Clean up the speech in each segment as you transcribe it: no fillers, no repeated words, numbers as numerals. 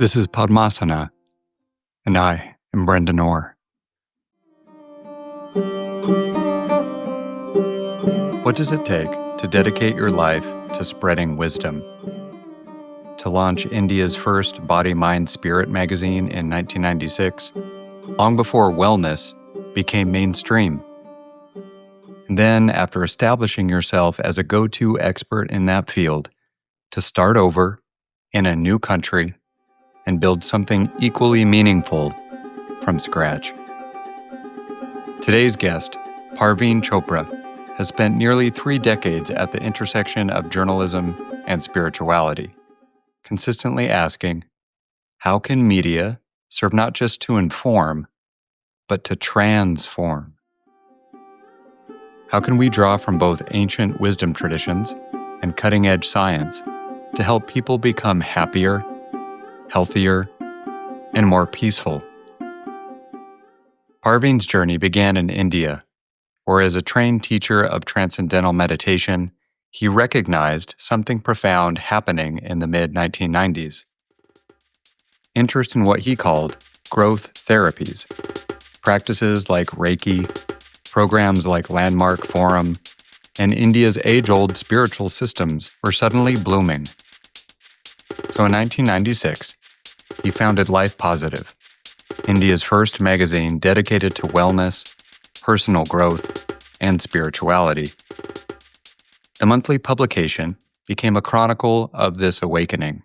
This is Podmasana, and I am Brendan Orr. What does it take to dedicate your life to spreading wisdom? To launch India's first Body, Mind, Spirit magazine in 1996, long before wellness became mainstream. And then, after establishing yourself as a go-to expert in that field, to start over in a new country and build something equally meaningful from scratch. Today's guest, Parveen Chopra, has spent nearly 3 decades at the intersection of journalism and spirituality, consistently asking, how can media serve not just to inform, but to transform? How can we draw from both ancient wisdom traditions and cutting-edge science to help people become happier, healthier, and more peaceful? Parveen's journey began in India, where as a trained teacher of transcendental meditation, he recognized something profound happening in the mid-1990s. Interest in what he called growth therapies, practices like Reiki, programs like Landmark Forum, and India's age-old spiritual systems were suddenly blooming. So in 1996, he founded Life Positive, India's first magazine dedicated to wellness, personal growth, and spirituality. The monthly publication became a chronicle of this awakening,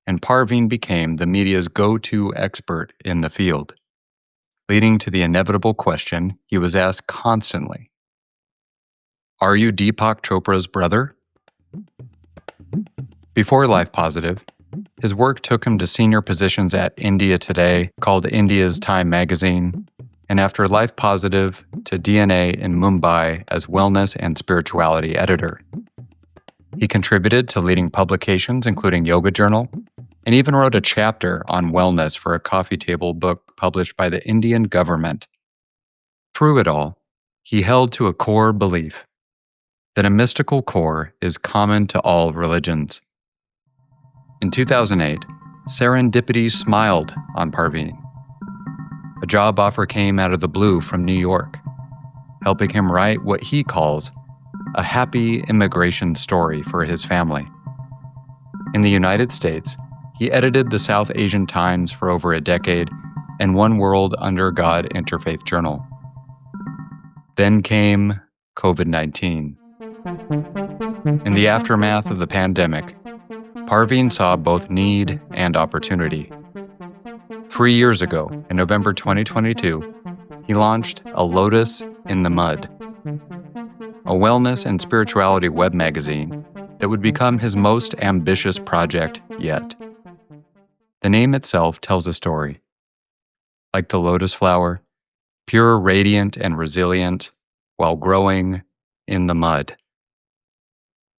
and Parveen became the media's go-to expert in the field, leading to the inevitable question he was asked constantly. Are you Deepak Chopra's brother? Before Life Positive, his work took him to senior positions at India Today, called India's Time magazine, and after Life Positive, to DNA in Mumbai as wellness and spirituality editor. He contributed to leading publications including Yoga Journal, and even wrote a chapter on wellness for a coffee table book published by the Indian government. Through it all, he held to a core belief that a mystical core is common to all religions. In 2008, serendipity smiled on Parveen. A job offer came out of the blue from New York, helping him write what he calls a happy immigration story for his family. In the United States, he edited the South Asian Times for over a decade and One World Under God Interfaith Journal. Then came COVID-19. In the aftermath of the pandemic, Parveen saw both need and opportunity. 3 years ago, in November 2022, he launched A Lotus in the Mud, a wellness and spirituality web magazine that would become his most ambitious project yet. The name itself tells a story. Like the lotus flower, pure, radiant, and resilient, while growing in the mud.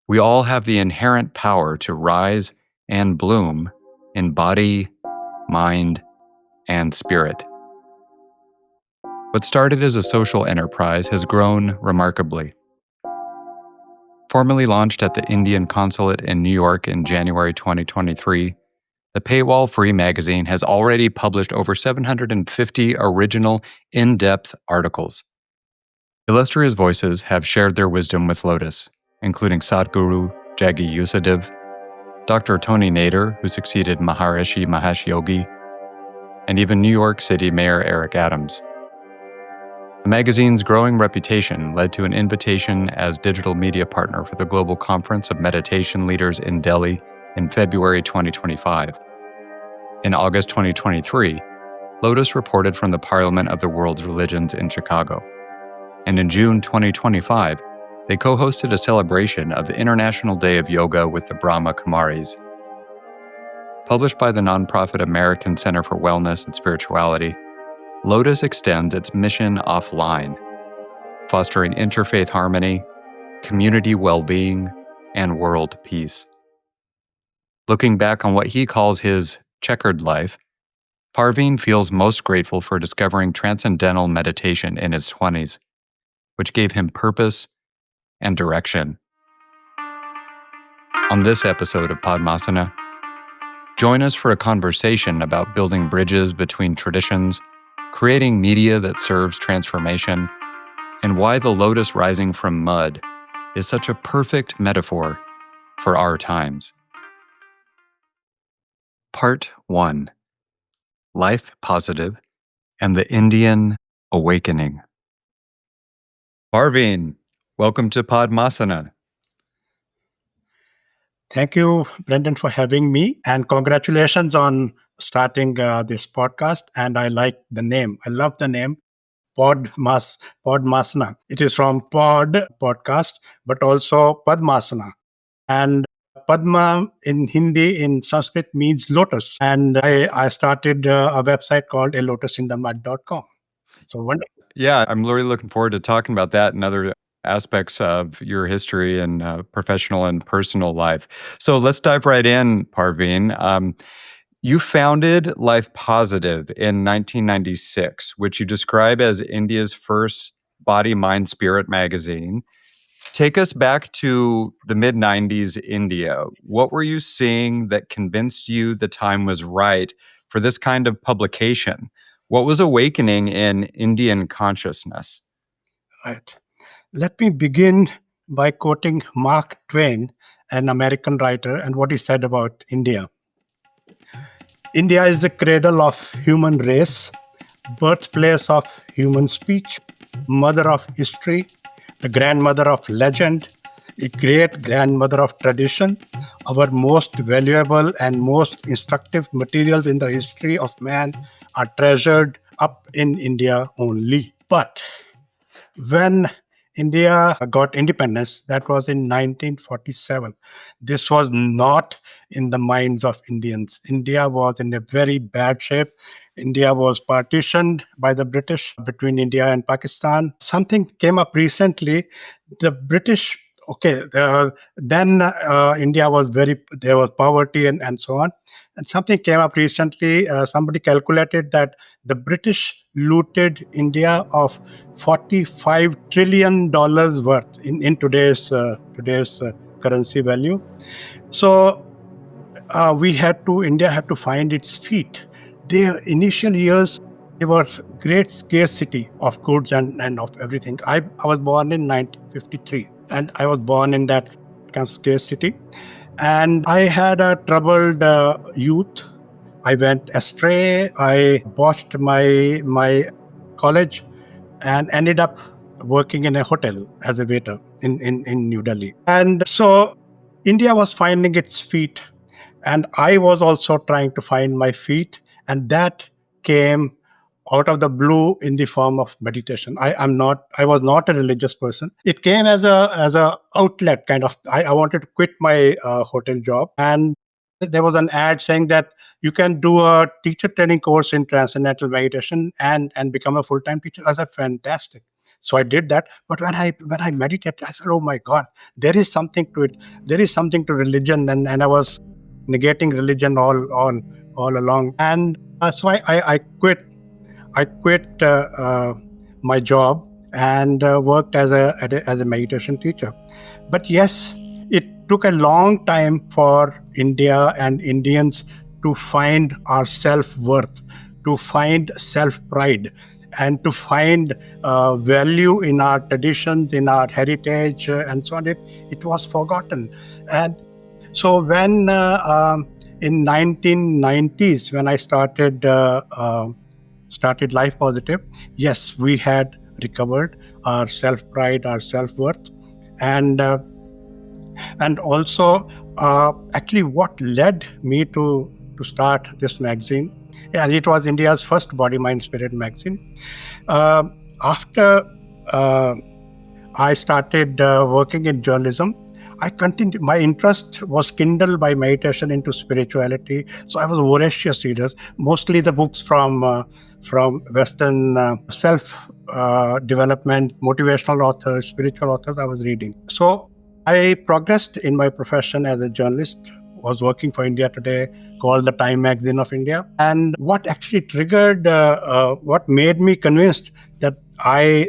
We all have the inherent power to rise and bloom in body, mind, and spirit. What started as a social enterprise has grown remarkably. Formally launched at the Indian Consulate in New York in January 2023, the paywall-free magazine has already published over 750 original, in-depth articles. Illustrious voices have shared their wisdom with Lotus, including Sadhguru Dr. Dr. Tony Nader, who succeeded Maharishi Mahesh Yogi, and even New York City Mayor Eric Adams. The magazine's growing reputation led to an invitation as digital media partner for the Global Conference of Meditation Leaders in Delhi in February 2025. In August 2023, Lotus reported from the Parliament of the World's Religions in Chicago. And in June 2025, they co-hosted a celebration of the International Day of Yoga with the Brahma Kumaris. Published by the nonprofit American Center for Wellness and Spirituality, Lotus extends its mission offline, fostering interfaith harmony, community well-being, and world peace. Looking back on what he calls his checkered life, Parveen feels most grateful for discovering transcendental meditation in his 20s, which gave him purpose and direction. On this episode of Podmasana, Join us for a conversation about building bridges between traditions, creating media that serves transformation, and why the lotus rising from mud is such a perfect metaphor for our times. Part 1: Life Positive and the Indian Awakening. Parveen, welcome to Podmasana. Thank you, Brendan, for having me. And congratulations on starting this podcast. And I like the name. I love the name Podmasana. It is from podcast, but also Padmasana. And Padma in Hindi, in Sanskrit, means lotus. And I started a website called alotusinthemud.com. So wonderful. Yeah, I'm really looking forward to talking about that and other aspects of your history and professional and personal life. So let's dive right in, Parveen. You founded Life Positive in 1996, which you describe as India's first body, mind, spirit magazine. Take us back to the mid 90s India. What were you seeing that convinced you the time was right for this kind of publication? What was awakening in Indian consciousness? Right. Let me begin by quoting Mark Twain, an American writer, and what he said about India. India is the cradle of human race, birthplace of human speech, mother of history, the grandmother of legend, a great grandmother of tradition. Our most valuable and most instructive materials in the history of man are treasured up in India only. But when India got independence, that was in 1947. This was not in the minds of Indians. India was in a very bad shape. India was partitioned by the British between India and Pakistan. Something came up recently. The British, then India was there was poverty and so on. And something came up recently. Somebody calculated that the British looted India of $45 trillion worth in today's currency value. So India had to find its feet. The initial years, they were great scarcity of goods and of everything. I was born in 1953, and I was born in that kind of scarcity. And I had a troubled youth. I went astray. I botched my college and ended up working in a hotel as a waiter in New Delhi. And so India was finding its feet, and I was also trying to find my feet, and that came out of the blue in the form of meditation. I was not a religious person. It came as a outlet kind of. I wanted to quit my hotel job, and there was an ad saying that you can do a teacher training course in transcendental meditation and become a full-time teacher. I said, fantastic. So I did that. But when I meditated, I said, oh my God, there is something to it. There is something to religion, and I was negating religion all along. And so I quit. I quit my job and worked as a meditation teacher. But yes, it took a long time for India and Indians to find our self-worth, to find self-pride, and to find value in our traditions, in our heritage, and so on. It was forgotten. And so when in 1990s, when I started Life Positive, yes, we had recovered our self-pride, our self-worth, and also actually what led me to start this magazine, and it was India's first body mind spirit magazine. uh, After I started working in journalism, I continued. My interest was kindled by meditation into spirituality. So I was a voracious reader, mostly the books from Western self development, motivational authors, spiritual authors. I was reading. So I progressed in my profession as a journalist. Was working for India Today, called the Time Magazine of India. And what actually triggered, what made me convinced that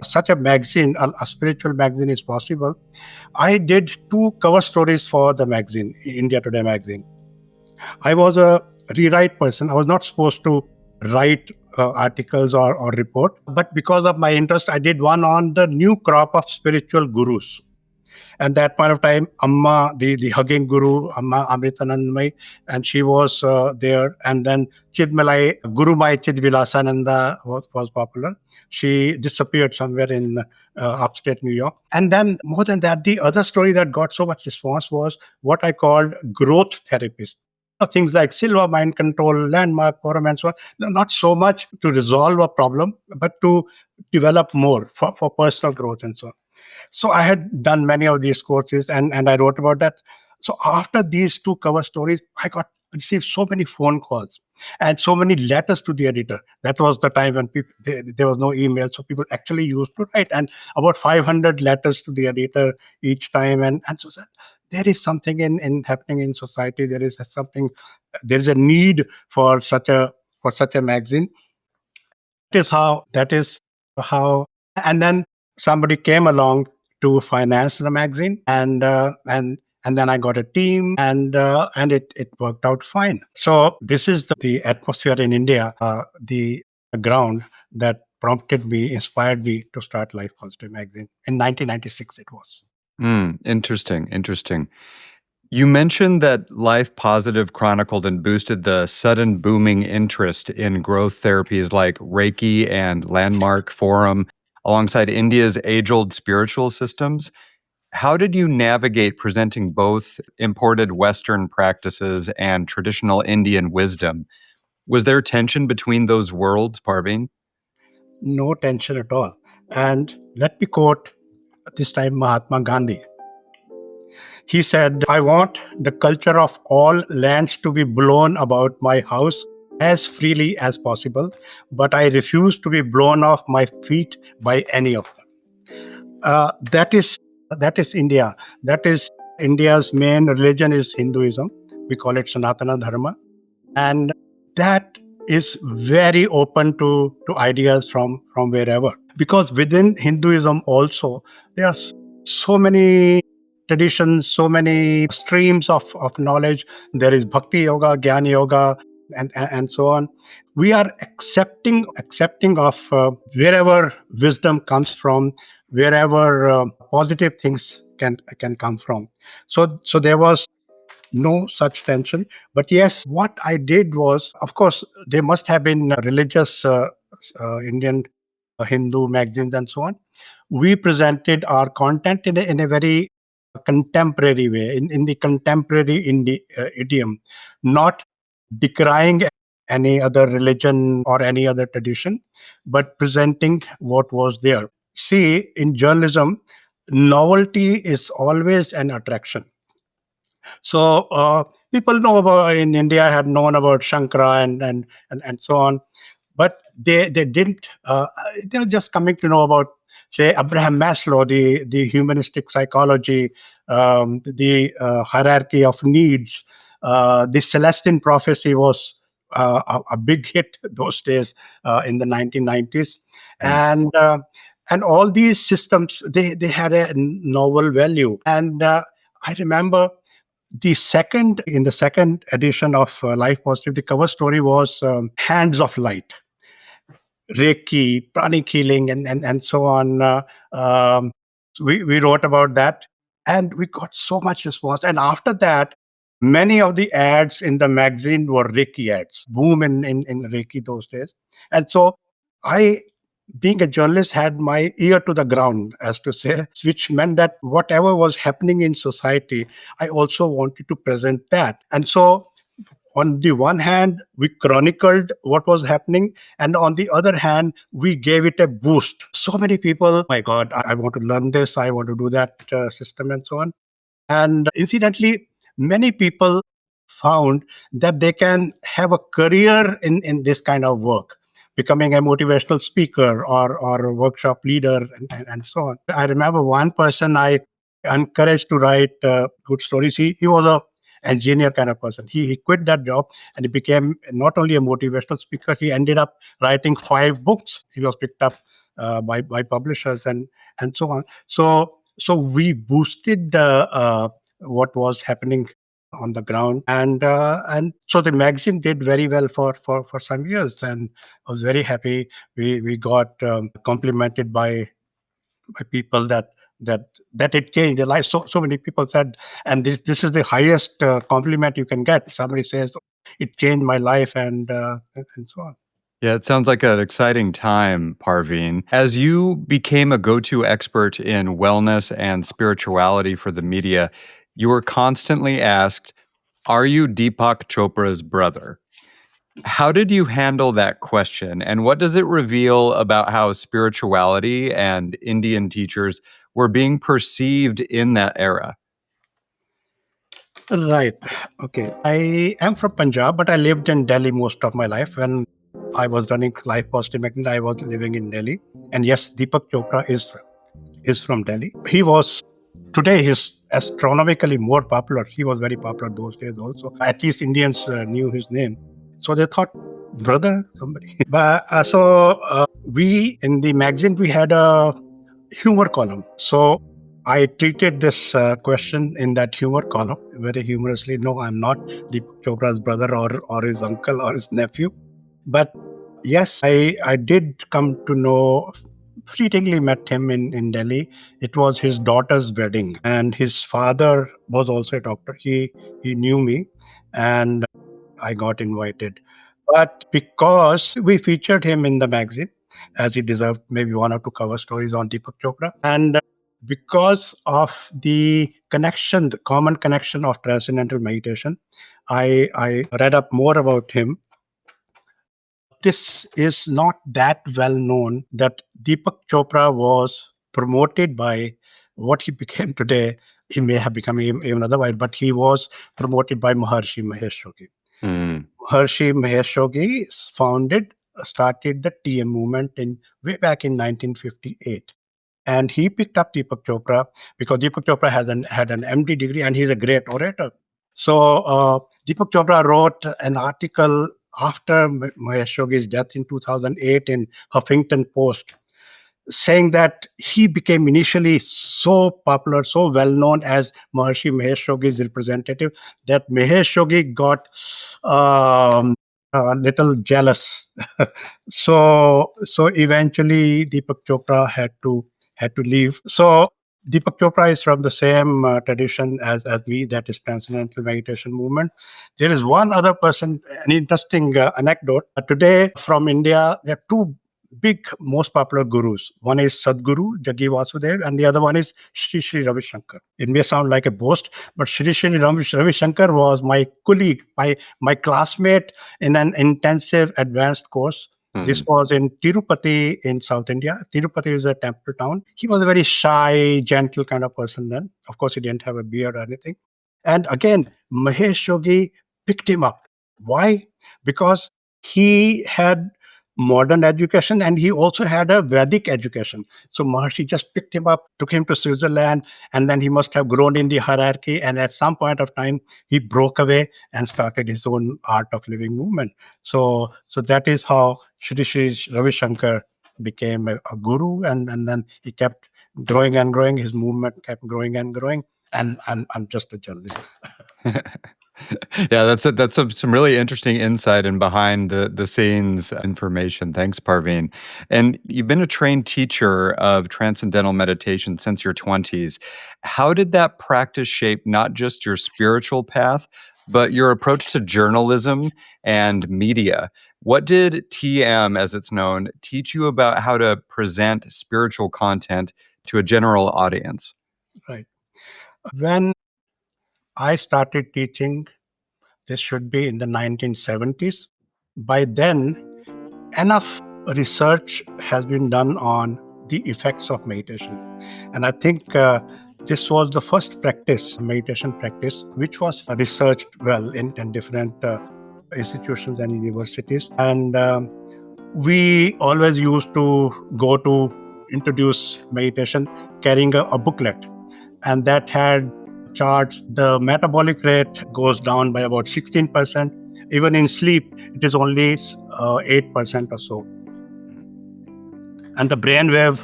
such a magazine, a spiritual magazine, is possible. I did two cover stories for the magazine, India Today magazine. I was a rewrite person. I was not supposed to write articles or report, but because of my interest, I did one on the new crop of spiritual gurus. At that point of time, Amma, the hugging guru, Amma Amritanandamai, and she was there. And then Chidmalai, Guru Mai Chidvilasananda was popular. She disappeared somewhere in upstate New York. And then, more than that, the other story that got so much response was what I called growth therapist. Things like silver mind control, landmark, forum, and so on. Not so much to resolve a problem, but to develop more for personal growth and so on. So I had done many of these courses, and I wrote about that. So after these two cover stories, I got received so many phone calls and so many letters to the editor. That was the time when there was no email, so people actually used to write, and about 500 letters to the editor each time. And so that there is something in happening in society. There is something. There is a need for such a magazine. That is how and then somebody came along to finance the magazine, and then I got a team, and it worked out fine. So this is the atmosphere in India, the ground that prompted me, inspired me to start Life Positive magazine in 1996. It was. Interesting. Interesting. You mentioned that Life Positive chronicled and boosted the sudden booming interest in growth therapies like Reiki and Landmark Forum alongside India's age old spiritual systems. How did you navigate presenting both imported Western practices and traditional Indian wisdom? Was there tension between those worlds, Parveen? No tension at all. And let me quote this time Mahatma Gandhi. He said, I want the culture of all lands to be blown about my house as freely as possible, but I refuse to be blown off my feet by any of them. That is India. That is India's main religion is Hinduism. We call it Sanatana Dharma. And that is very open to ideas from wherever. Because within Hinduism also, there are so many traditions, so many streams of knowledge. There is Bhakti Yoga, Jnana Yoga, and so on. We are accepting of wherever wisdom comes from, wherever positive things can come from. So there was no such tension. But yes, what I did was, of course, there must have been religious Indian Hindu magazines and so on. We presented our content in a very contemporary way, in the contemporary idiom, not decrying any other religion or any other tradition, but presenting what was there. See, in journalism, novelty is always an attraction. So people know about in India had known about Shankara and so on, but they didn't. They were just coming to know about, say, Abraham Maslow, the humanistic psychology, the hierarchy of needs. The Celestine prophecy was a big hit those days in the 1990s, Right. and all these systems they had a novel value. And I remember the second edition of Life Positive, the cover story was Hands of Light, Reiki, pranic healing, and so on. We wrote about that, and we got so much response. And after that, many of the ads in the magazine were Reiki ads. Boom in Reiki those days. And so I, being a journalist, had my ear to the ground, as to say, which meant that whatever was happening in society, I also wanted to present that. And so on the one hand, we chronicled what was happening, and on the other hand, we gave it a boost. So many people, my God, I want to learn this, I want to do that system, and so on. And incidentally, many people found that they can have a career in this kind of work, becoming a motivational speaker or a workshop leader, and so on. I remember one person I encouraged to write good stories. He was a engineer kind of person. He quit that job and he became not only a motivational speaker, he ended up writing 5 books. He was picked up by publishers and so on. So we boosted what was happening on the ground, and so the magazine did very well for some years, and I was very happy. We got complimented by people that it changed their life. So many people said, and this is the highest compliment you can get. Somebody says it changed my life, and so on. Yeah, it sounds like an exciting time, Parveen. As you became a go to expert in wellness and spirituality for the media, you were constantly asked, "Are you Deepak Chopra's brother?" How did you handle that question? And what does it reveal about how spirituality and Indian teachers were being perceived in that era? Right. Okay. I am from Punjab, but I lived in Delhi most of my life. When I was running Life Positive Magazine, I was living in Delhi. And yes, Deepak Chopra is from Delhi. He was today he's astronomically more popular. He was very popular those days also. At least Indians knew his name. So they thought, brother, somebody. But we in the magazine we had a humor column. So I treated this question in that humor column very humorously. No, I'm not Deepak Chopra's brother or his uncle or his nephew. But yes, I did come to know, fleetingly met him in Delhi. It was his daughter's wedding, and his father was also a doctor. He knew me, and I got invited. But because we featured him in the magazine, as he deserved maybe one or two cover stories on Deepak Chopra, and because of the connection, the common connection of transcendental meditation, I read up more about him. This is not that well known that Deepak Chopra was promoted by what he became today. He may have become even otherwise, but he was promoted by Maharshi Mahesh Yogi. Mm. Maharshi Mahesh Yogi started the TM movement in way back in 1958. And he picked up Deepak Chopra because Deepak Chopra had an MD degree and he's a great orator. So Deepak Chopra wrote an article after Mahesh Yogi's death in 2008 in Huffington Post, saying that he became initially so popular, so well known as Maharshi Mahesh Yogi's representative, that Mahesh Yogi got a little jealous. So eventually Deepak Chopra had to leave. So Deepak Chopra is from the same tradition as we, that is Transcendental Meditation movement. There is one other person, an interesting anecdote. Today from India, there are two big, most popular gurus. One is Sadhguru Jaggi Vasudev, and the other one is Sri Sri Ravi Shankar. It may sound like a boast, but Sri Sri Ravi Shankar was my colleague, my classmate in an intensive advanced course. This Mm. was in Tirupati in South India. Tirupati is a temple town. He was a very shy, gentle kind of person then. Of course, he didn't have a beard or anything. And again, Mahesh Yogi picked him up. Why? Because he had modern education and he also had a Vedic education. So Maharshi just picked him up, took him to Switzerland, and then he must have grown in the hierarchy. And at some point of time, he broke away and started his own art of living movement. So that is how Shri Shri Ravi Shankar became a guru, and then he kept growing and growing. His movement kept growing and growing. And I'm just a journalist. Yeah, that's some really interesting insight and behind the scenes information. Thanks, Parveen. And you've been a trained teacher of transcendental meditation since your 20s. How did that practice shape not just your spiritual path, but your approach to journalism and media? What did TM, as it's known, teach you about how to present spiritual content to a general audience? Right. When I started teaching, this should be in the 1970s. By then, enough research has been done on the effects of meditation. And I think this was the first meditation practice, which was researched well in different institutions and universities. And we always used to go to introduce meditation carrying a booklet, and that had charts. The metabolic rate goes down by about 16%. Even in sleep, it is only 8% or so. And the brainwave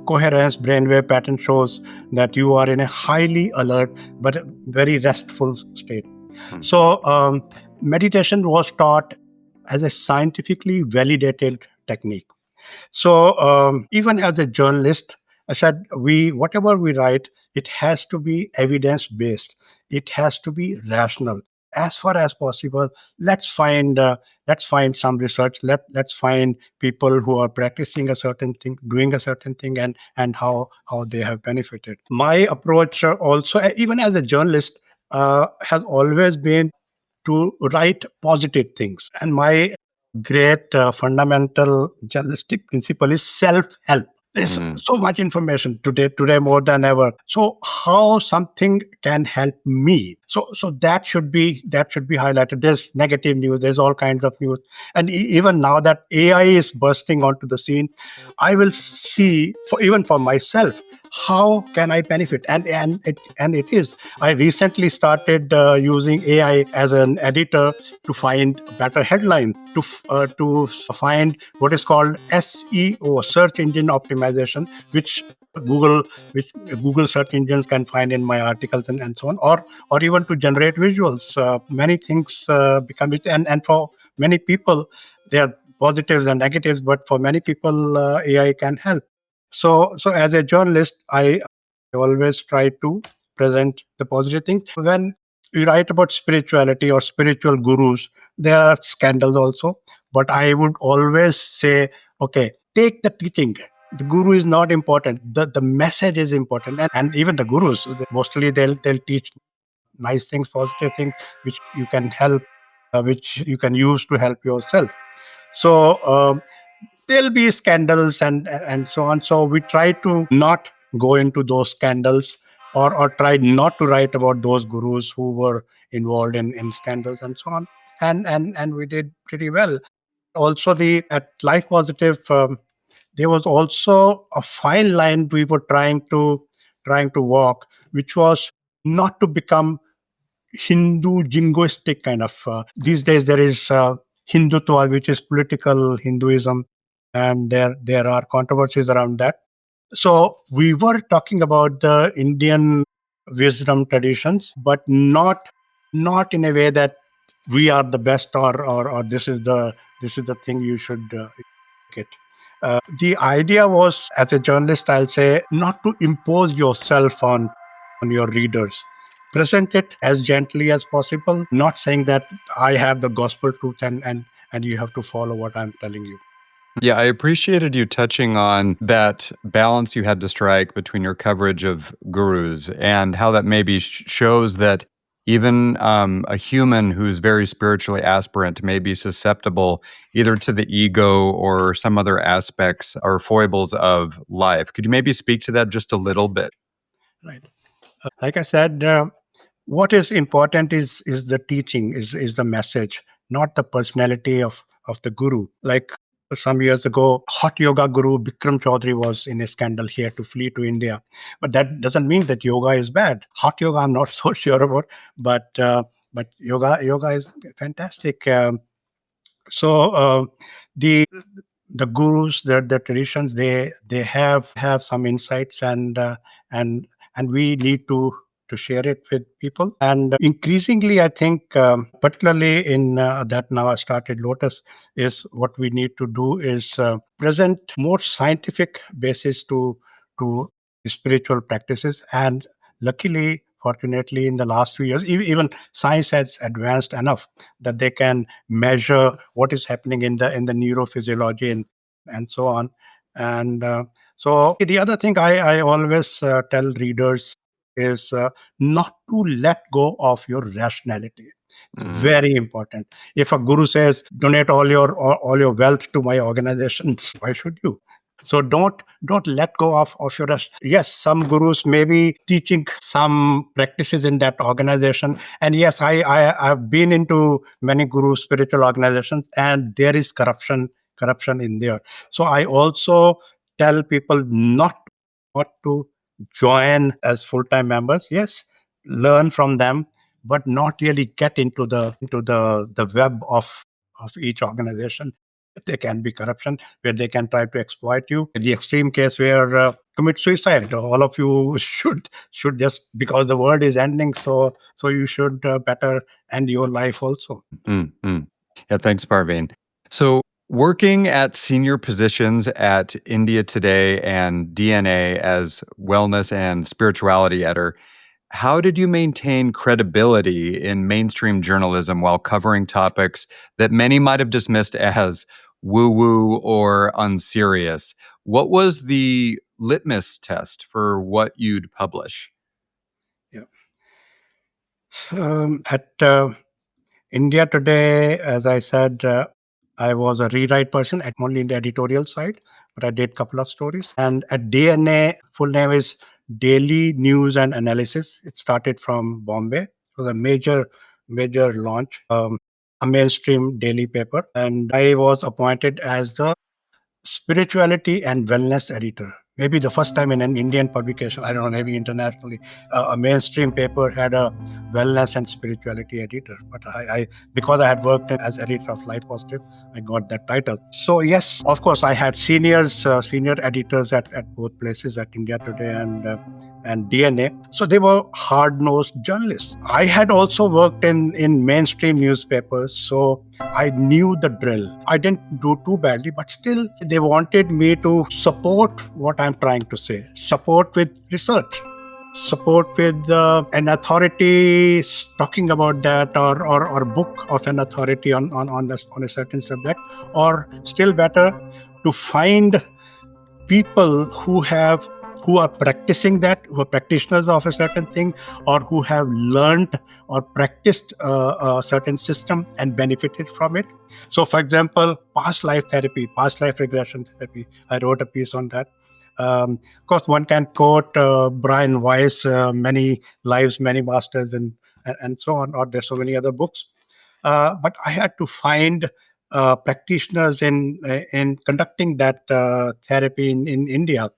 coherence, brainwave pattern shows that you are in a highly alert but very restful state. Mm. So meditation was taught as a scientifically validated technique. So even as a journalist, I said whatever we write, it has to be evidence based. It has to be rational. As far as possible, let's find some research. Let's find people who are practicing a certain thing, doing a certain thing, and how they have benefited. My approach also, even as a journalist, has always been to write positive things. And my great fundamental journalistic principle is self-help. There's Mm. so much information today more than ever. So how something can help me? So that should be highlighted. There's negative news. There's all kinds of news, and even now that AI is bursting onto the scene, I will see for myself how can I benefit, and it is. I recently started using AI as an editor to find better headlines, to find what is called SEO, search engine optimization, which Google which Google search engines can find in my articles, and so on, or even to generate visuals. Many things become it, and for many people, there are positives and negatives, but for many people, AI can help. So as a journalist, I always try to present the positive things. When we write about spirituality or spiritual gurus, there are scandals also. But I would always say, okay, take the teaching. The guru is not important. The message is important. And even the gurus, mostly they'll teach nice things, positive things, which you can help, which you can use to help yourself. So there'll be scandals and so on. So we try to not go into those scandals, or try not to write about those gurus who were involved in scandals and so on. And we did pretty well. Also, the at Life Positive, there was also a fine line we were trying to walk, which was not to become Hindu jingoistic kind of. These days, there is Hindutva, which is political Hinduism, and there are controversies around that. So we were talking about the Indian wisdom traditions, but not in a way that we are the best, or this is the thing you should get. The idea was, as a journalist, I'll say, not to impose yourself on your readers. Present it as gently as possible, not saying that I have the gospel truth, and you have to follow what I'm telling you. Yeah, I appreciated you touching on that balance you had to strike between your coverage of gurus and how that maybe shows that even a human who's very spiritually aspirant may be susceptible either to the ego or some other aspects or foibles of life. Could you maybe speak to that just a little bit? Right. Like I said, what is important is the teaching, is the message, not the personality of the guru. Like some years ago, hot yoga guru Bikram Chaudhary was in a scandal. He had to flee to India, but that doesn't mean that yoga is bad. Hot yoga, I'm not so sure about, but yoga is fantastic. So the gurus, the traditions, they have some insights, and and we need to share it with people. And increasingly, I think, particularly in that now I started Lotus, is what we need to do is present more scientific basis to spiritual practices. And luckily, fortunately, in the last few years, even science has advanced enough that they can measure what is happening in the neurophysiology and so on. And so the other thing I always tell readers is not to let go of your rationality. Mm. Very important. If a guru says donate all your wealth to my organization, why should you? So don't let go of your rest. Yes, some gurus may be teaching some practices in that organization, and yes, I've been into many guru spiritual organizations, and there is corruption in there. So I also tell people not to join as full-time members. Yes, learn from them, but not really get into the web of each organization. There can be corruption where they can try to exploit you. The extreme case where commit suicide. All of you should just, because the world is ending, so you should better end your life also. Mm-hmm. Yeah, thanks, Parveen. So, working at senior positions at India Today and DNA as wellness and spirituality editor, how did you maintain credibility in mainstream journalism while covering topics that many might have dismissed as woo woo or unserious? What was the litmus test for what you'd publish? Yeah. At India Today, as I said, I was a rewrite person, only in the editorial side, but I did a couple of stories. And at DNA, full name is Daily News and Analysis. It started from Bombay. It was a major launch, a mainstream daily paper. And I was appointed as the spirituality and wellness editor. Maybe the first time in an Indian publication, I don't know, maybe internationally, a mainstream paper had a wellness and spirituality editor. But I because I had worked as editor of Life Positive, I got that title. So yes, of course, I had senior editors at both places, at India Today and DNA. So they were hard-nosed journalists. I had also worked in mainstream newspapers, so I knew the drill. I didn't do too badly, but still they wanted me to support what I'm trying to say, support with research, support with an authority talking about that, or book of an authority on a certain subject, or still better, to find people who are practicing that, who are practitioners of a certain thing, or who have learned or practiced a certain system and benefited from it. So, for example, past life therapy, past life regression therapy, I wrote a piece on that. Of course, one can quote Brian Weiss, Many Lives, Many Masters, and so on, or there's so many other books. But I had to find practitioners in conducting that therapy in India,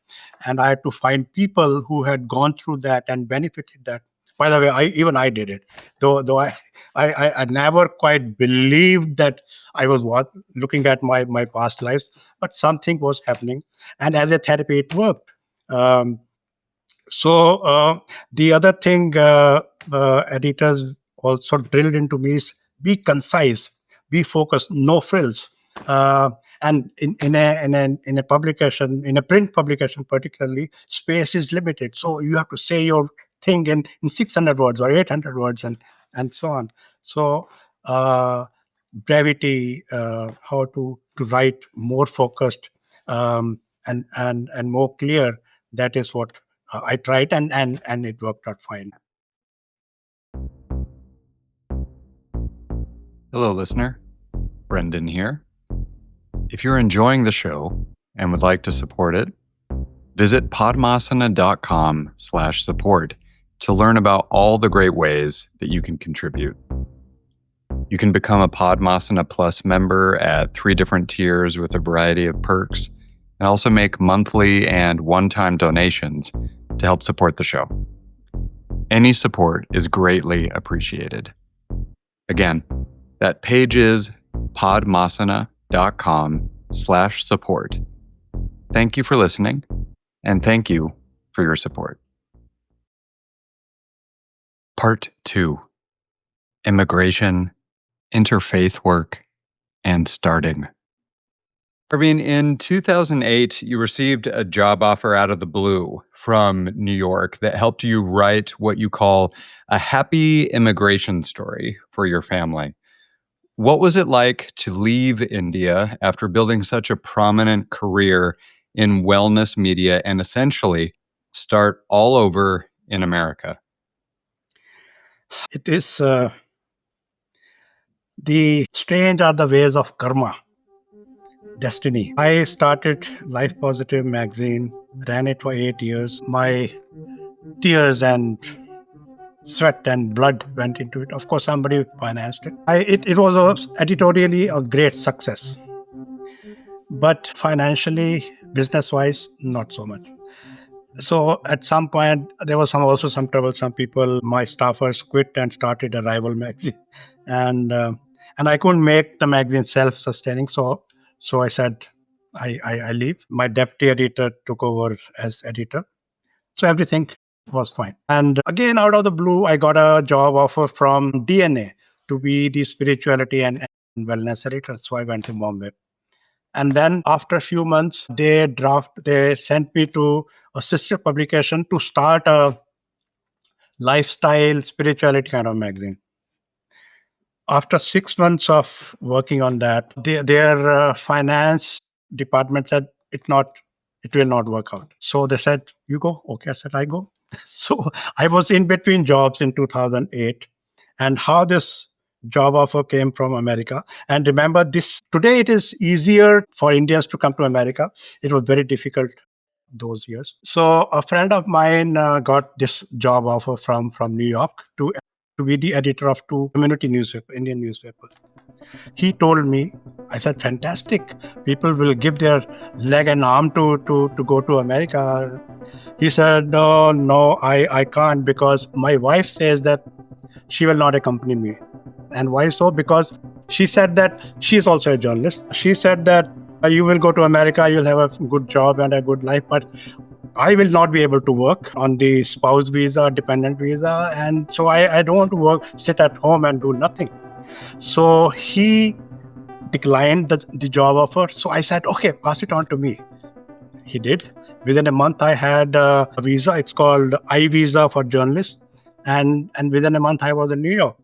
and I had to find people who had gone through that and benefited that. By the way, I did it, though I never quite believed that I was looking at my past lives, but something was happening, and as a therapy, it worked. Um, so the other thing editors also drilled into me is be concise, be focused, no frills. And in a publication, in a print publication particularly, space is limited. So you have to say your thing in 600 words or 800 words, and so on. So brevity, how to write more focused, and more clear. That is what I tried, and it worked out fine. Hello, listener. Brendan here. If you're enjoying the show and would like to support it, visit podmasana.com/support to learn about all the great ways that you can contribute. You can become a Podmasana Plus member at 3 different tiers with a variety of perks, and also make monthly and one-time donations to help support the show. Any support is greatly appreciated. Again, that page is podmasana.com/support. Thank you for listening, and thank you for your support. Part 2: Immigration, Interfaith Work, and Starting. Parveen, in 2008, you received a job offer out of the blue from New York that helped you write what you call a happy immigration story for your family. What was it like to leave India after building such a prominent career in wellness media and essentially start all over in America? It is the strange are the ways of karma, destiny. I started Life Positive magazine, ran it for 8 years. My tears and sweat and blood went into it. Of course, somebody financed it. It was editorially a great success, but financially, business wise, not so much. So at some point, there was some trouble. Some people, my staffers, quit and started a rival magazine, and I couldn't make the magazine self-sustaining. So I said, I leave. My deputy editor took over as editor. So everything was fine. And again, out of the blue, I got a job offer from DNA to be the spirituality and wellness editor. So I went to Bombay. And then after a few months, they sent me to a sister publication to start a lifestyle spirituality kind of magazine. After 6 months of working on that, their finance department said it will not work out. So they said, "You go." Okay, I said, "I go." So I was in between jobs in 2008, and how this job offer came from America. And remember, this today it is easier for Indians to come to America. It was very difficult those years. So a friend of mine got this job offer from New York to be the editor of two community newspaper, Indian newspapers. He told me, I said, fantastic. People will give their leg and arm to go to America. He said, no, I can't because my wife says that she will not accompany me. And why so? Because she said that she's also a journalist. She said that you will go to America, you'll have a good job and a good life, but I will not be able to work on the spouse visa, dependent visa. And so I don't want to sit at home and do nothing. So he declined the job offer. So I said, okay, pass it on to me. He did. Within a month, I had a visa. It's called I visa for journalists. And within a month, I was in New York.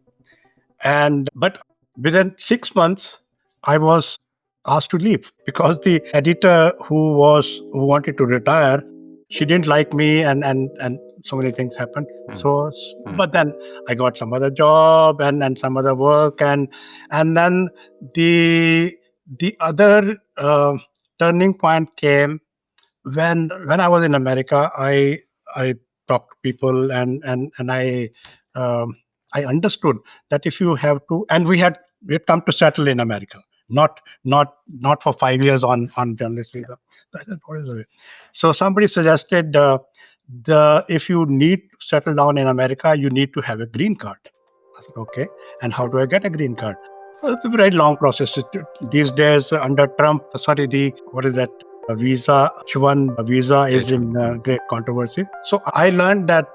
But within 6 months, I was asked to leave because the editor who wanted to retire, she didn't like me, and so many things happened. So, but then I got some other job and some other work, and then the other turning point came when I was in America. I talked to people and I understood that if you have to, and we had come to settle in America, not for 5 years on journalist visa. I said, what is the way? So somebody suggested the if you need to settle down in America, you need to have a green card. I said, okay. And how do I get a green card? Well, it's a very long process. These days, under Trump, what is that? Visa, H1 visa is in great controversy. So I learned that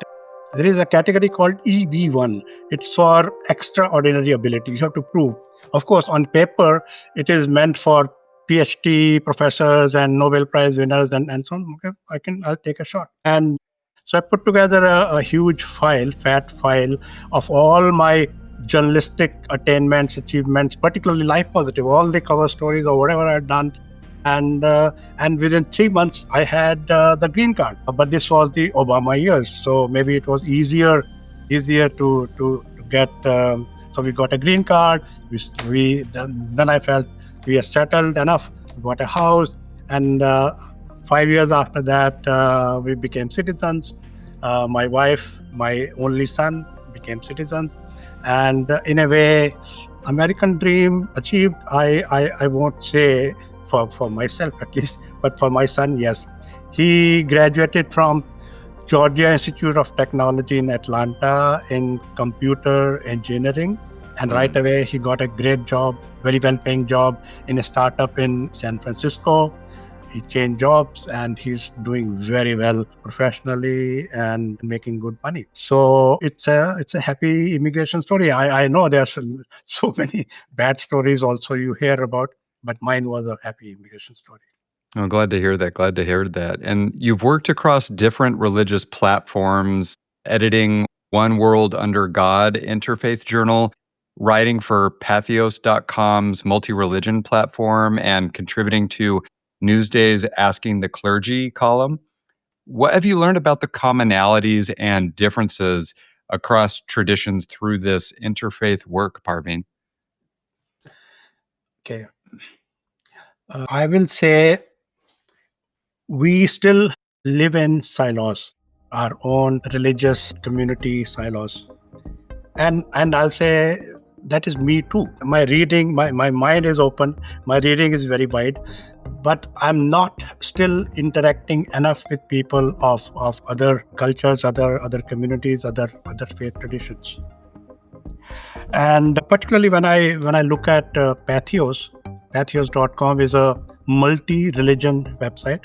there is a category called EB1. It's for extraordinary ability. You have to prove. Of course, on paper, it is meant for PhD professors and Nobel Prize winners and so on. Okay, I'll take a shot. And so I put together a huge fat file of all my journalistic attainments, achievements, particularly life positive, all the cover stories or whatever I'd done. And within 3 months, I had the green card. But this was the Obama years, so maybe it was easier to get. So we got a green card. Then I felt we are settled enough. We bought a house, and 5 years after that, we became citizens. My wife, my only son, became citizens, and in a way, American dream achieved. I won't say for myself at least, but for my son, yes. He graduated from Georgia Institute of Technology in Atlanta in computer engineering. And right away, he got a great job, very well-paying job in a startup in San Francisco. He changed jobs and he's doing very well professionally and making good money. So it's a happy immigration story. I know there's so many bad stories also you hear about, but mine was a happy immigration story. I'm glad to hear that. Glad to hear that. And you've worked across different religious platforms, editing One World Under God interfaith journal, writing for Patheos.com's multi-religion platform, and contributing to Newsday's Asking the Clergy column. What have you learned about the commonalities and differences across traditions through this interfaith work, Parveen? Okay. I will say we still live in silos, our own religious community silos. And I'll say that is me too. My reading, my mind is open, my reading is very wide, but I'm not still interacting enough with people of other cultures, other communities, other faith traditions. And particularly when I look at Patheos.com is a multi-religion website.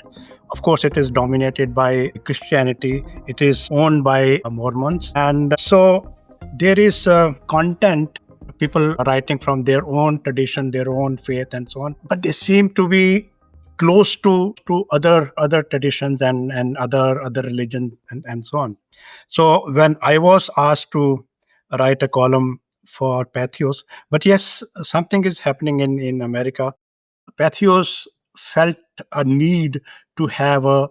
Of course, it is dominated by Christianity. It is owned by Mormons. And so there is content, people writing from their own tradition, their own faith, and so on. But they seem to be close to other traditions and other religions and so on. So when I was asked to write a column for Pathos, but yes, something is happening in America. Pathos felt a need to have a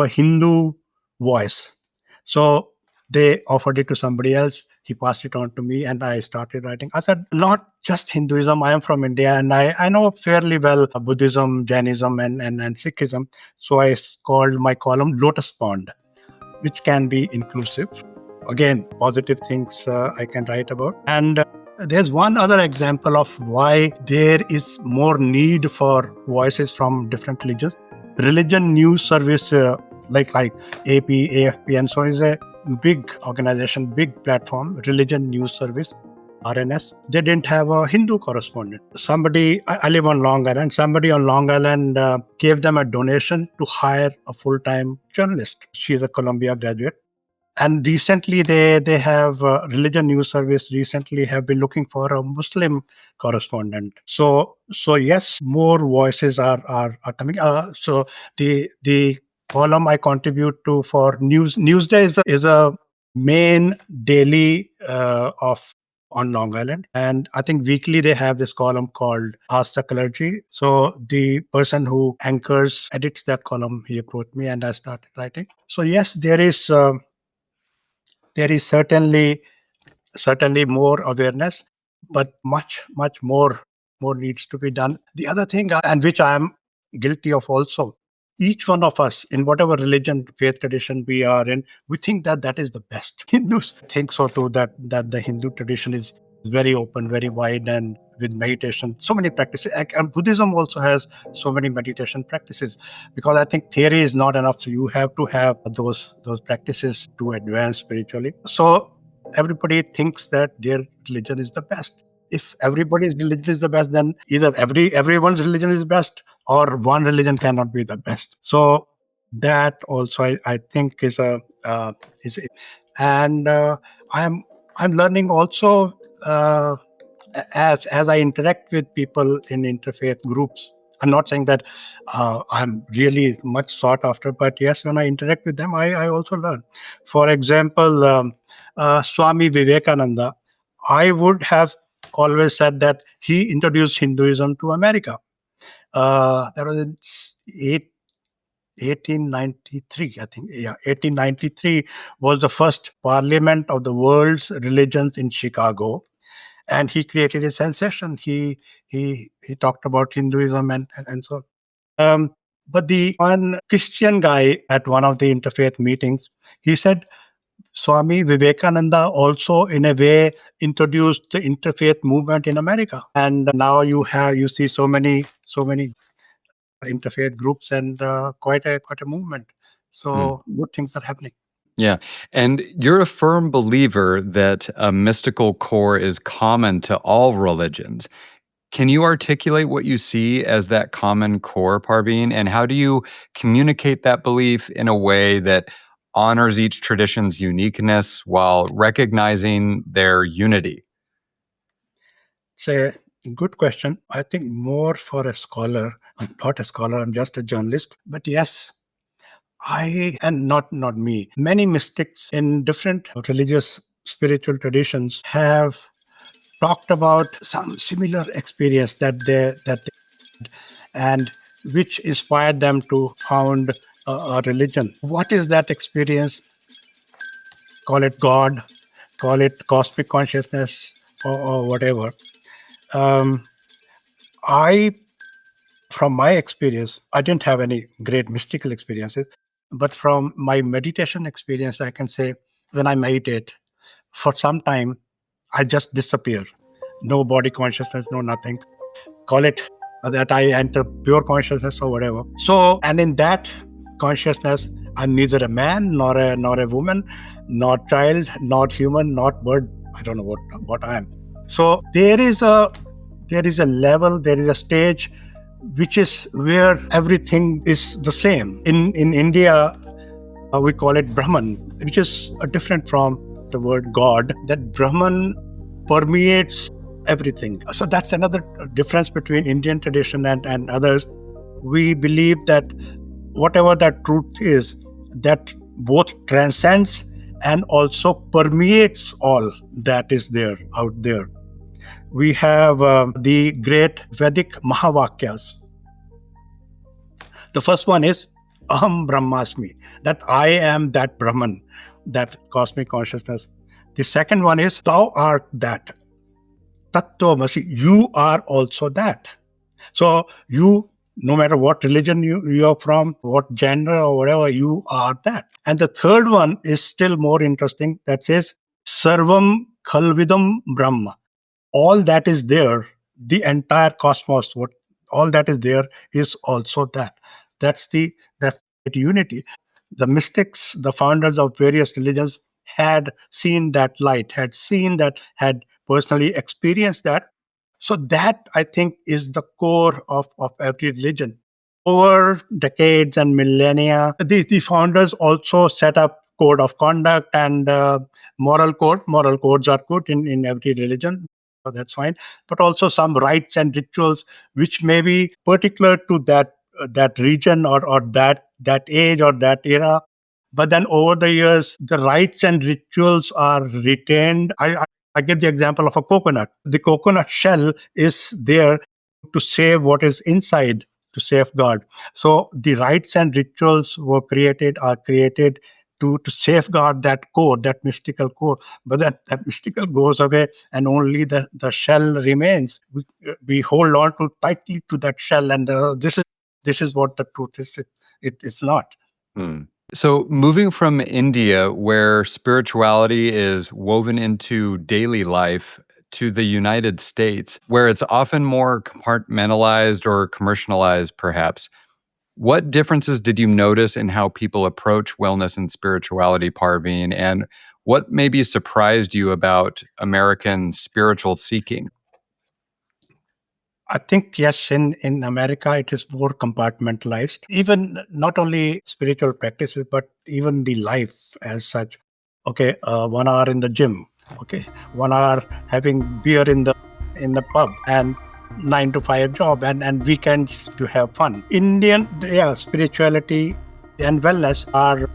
Hindu voice. So they offered it to somebody else. He passed it on to me, and I started writing. I said, not just Hinduism. I am from India, and I know fairly well Buddhism, Jainism, and Sikhism. So I called my column Lotus Pond, which can be inclusive. Again, positive things I can write about. And there's one other example of why there is more need for voices from different religions. Religion News Service, like AP, AFP, and so on, is a big organization, big platform. Religion News Service, RNS. They didn't have a Hindu correspondent. I live on Long Island. Somebody on Long Island gave them a donation to hire a full-time journalist. She is a Columbia graduate. And recently, they have Religion News Service recently have been looking for a Muslim correspondent. So yes, more voices are coming. So the column I contribute to for Newsday is a main daily of on Long Island, and I think weekly they have this column called Ask the Clergy. So the person who anchors edits that column, he approached me, and I started writing. So yes, there is certainly more awareness, but much more needs to be done. The other thing, and which I am guilty of also, each one of us, in whatever religion, faith tradition we are in, we think that is the best. Hindus think so too, that the Hindu tradition is very open, very wide, and with meditation, so many practices. And Buddhism also has so many meditation practices, because I think theory is not enough. So you have to have those practices to advance spiritually. So everybody thinks that their religion is the best. If everybody's religion is the best, then either everyone's religion is best, or one religion cannot be the best. So that also I think and I'm learning also, as I interact with people in interfaith groups. I'm not saying that I'm really much sought after, but yes, when I interact with them, I also learn. For example, Swami Vivekananda, I would have always said that he introduced Hinduism to America. That was in 1893, I think. Yeah, 1893 was the first Parliament of the World's Religions in Chicago, and he created a sensation. He talked about Hinduism and so on. But the one Christian guy at one of the interfaith meetings, he said Swami Vivekananda also, in a way, introduced the interfaith movement in America, and now you see so many interfaith groups and quite a movement. Hmm. So good things are happening. Yeah. And you're a firm believer that a mystical core is common to all religions. Can you articulate what you see as that common core, Parveen? And how do you communicate that belief in a way that honors each tradition's uniqueness while recognizing their unity? It's a good question. I think more for a scholar. I'm not a scholar, I'm just a journalist. But yes, and not me. Many mystics in different religious, spiritual traditions have talked about some similar experience that they and which inspired them to found a religion. What is that experience? Call it God, call it cosmic consciousness, or whatever. Um, I, from my experience, I didn't have any great mystical experiences, but from my meditation experience, I can say when I meditate for some time, I just disappear. No body consciousness, no nothing. Call it that I enter pure consciousness or whatever. So, and in that consciousness, I'm neither a man nor a woman, not child, not human, not bird. I don't know what I am. So there is a level, there is a stage which is where everything is the same. In India, we call it Brahman, which is different from the word God. That Brahman permeates everything. So that's another difference between Indian tradition and others. We believe that whatever that truth is, that both transcends and also permeates all that is there out there. We have the great Vedic Mahavakyas. The first one is Aham Brahmasmi, that I am that Brahman, that cosmic consciousness. The second one is Thou art that, Tattvamasi, you are also that. So you, no matter what religion you are from, what gender or whatever, you are that. And the third one is still more interesting, that says Sarvam Khalvidam Brahma. All that is there, the entire cosmos, what all that is there is also that. That's the unity. The mystics, the founders of various religions, had seen that light, had seen that, had personally experienced that. So that, I think, is the core of every religion. Over decades and millennia, the founders also set up code of conduct and moral code. Moral codes are good in every religion. So that's fine. But also some rites and rituals which may be particular to that region or that age or that era. But then over the years, the rites and rituals are retained. I give the example of a coconut. The coconut shell is there to save what is inside, to safeguard. So the rites and rituals are created to safeguard that core, that mystical core. But that mystical goes away and only the shell remains. We hold on to tightly to that shell, and this is what the truth is. It's not. Hmm. So, moving from India, where spirituality is woven into daily life, to the United States, where it's often more compartmentalized or commercialized, perhaps, what differences did you notice in how people approach wellness and spirituality, Parveen? And what maybe surprised you about American spiritual seeking? I think, yes, in America, it is more compartmentalized. Even not only spiritual practices, but even the life as such. Okay, 1 hour in the gym. Okay, 1 hour having beer in the pub, and 9 to 5 job, and weekends to have fun. Indian, yeah, spirituality and wellness are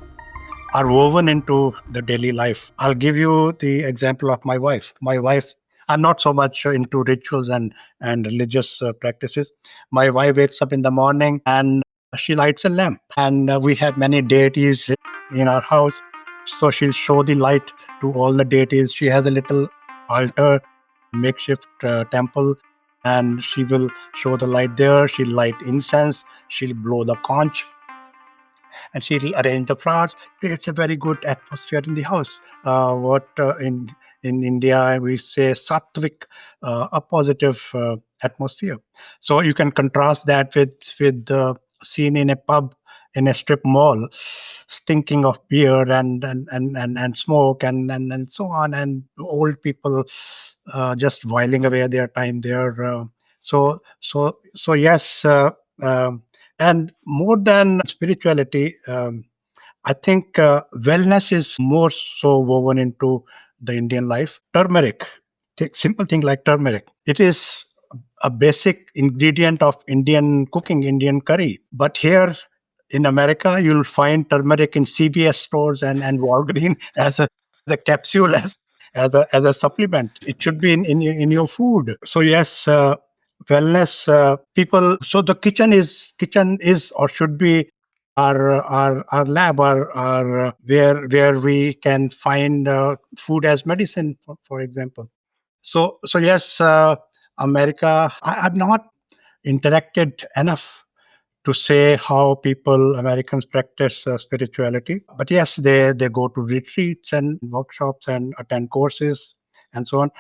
woven into the daily life. I'll give you the example of my wife. My wife, I'm not so much into rituals and religious practices. My wife wakes up in the morning and she lights a lamp. And we have many deities in our house. So she'll show the light to all the deities. She has a little altar, makeshift temple, and she will show the light there. She'll light incense. She'll blow the conch, and she'll arrange the flowers. Creates a very good atmosphere in the house. What in India we say sattvic, a positive atmosphere. So you can contrast that with the scene in a pub, in a strip mall, stinking of beer and smoke and so on, and old people just whiling away their time there. So yes. And more than spirituality, I think wellness is more so woven into the Indian life. Turmeric, take simple thing like turmeric. It is a basic ingredient of Indian cooking, Indian curry. But here in America, you'll find turmeric in CVS stores and Walgreens as a capsule, as a supplement. It should be in your food. So yes, wellness people. So the kitchen is or should be our lab, our where we can find food as medicine, for example. So yes, America. I've not interacted enough to say how people Americans practice spirituality. But yes, they go to retreats and workshops and attend courses and so on.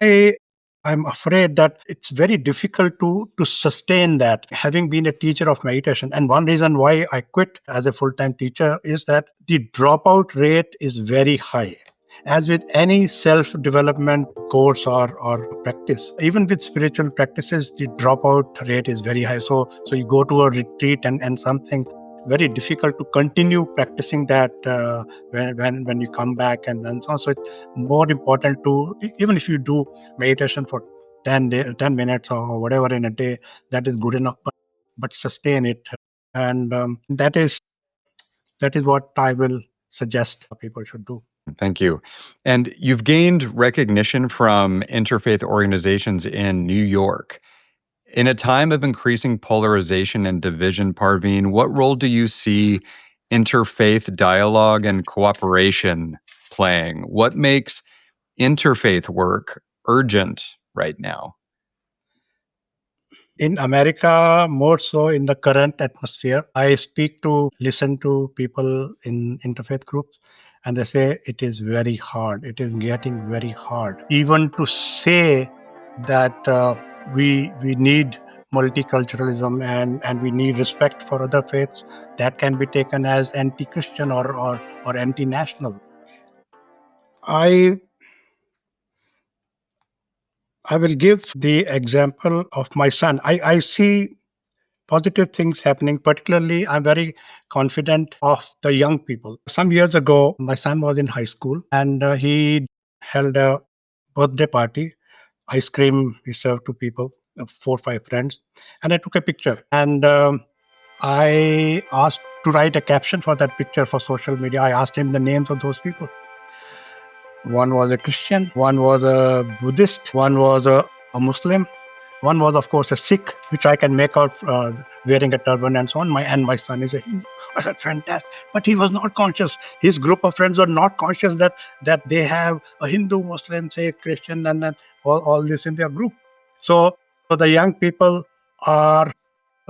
I'm afraid that it's very difficult to sustain that. Having been a teacher of meditation, and one reason why I quit as a full time teacher is that the dropout rate is very high. As with any self-development course or practice, even with spiritual practices, the dropout rate is very high. So you go to a retreat and something very difficult to continue practicing that when you come back and so on. So it's more important to, even if you do meditation for 10 minutes or whatever in a day, that is good enough, but sustain it. And that is what I will suggest people should do. Thank you. And you've gained recognition from interfaith organizations in New York. In a time of increasing polarization and division, Parveen, what role do you see interfaith dialogue and cooperation playing? What makes interfaith work urgent right now? In America, more so in the current atmosphere, I listen to people in interfaith groups, and they say it is very hard. It is getting very hard. Even to say that we need multiculturalism and we need respect for other faiths, that can be taken as anti-Christian or anti-national. I I will give the example of my son. I see positive things happening. Particularly, I'm very confident of the young people. Some years ago, my son was in high school and he held a birthday party. Ice cream he served to people, 4 or 5 friends, and I took a picture. And I asked to write a caption for that picture for social media. I asked him the names of those people. One was a Christian, one was a Buddhist, one was a Muslim, one was, of course, a Sikh, which I can make out wearing a turban and so on. My son is a Hindu. I said, fantastic. But he was not conscious. His group of friends were not conscious that they have a Hindu, Muslim, say Christian, and all this in their group. So the young people are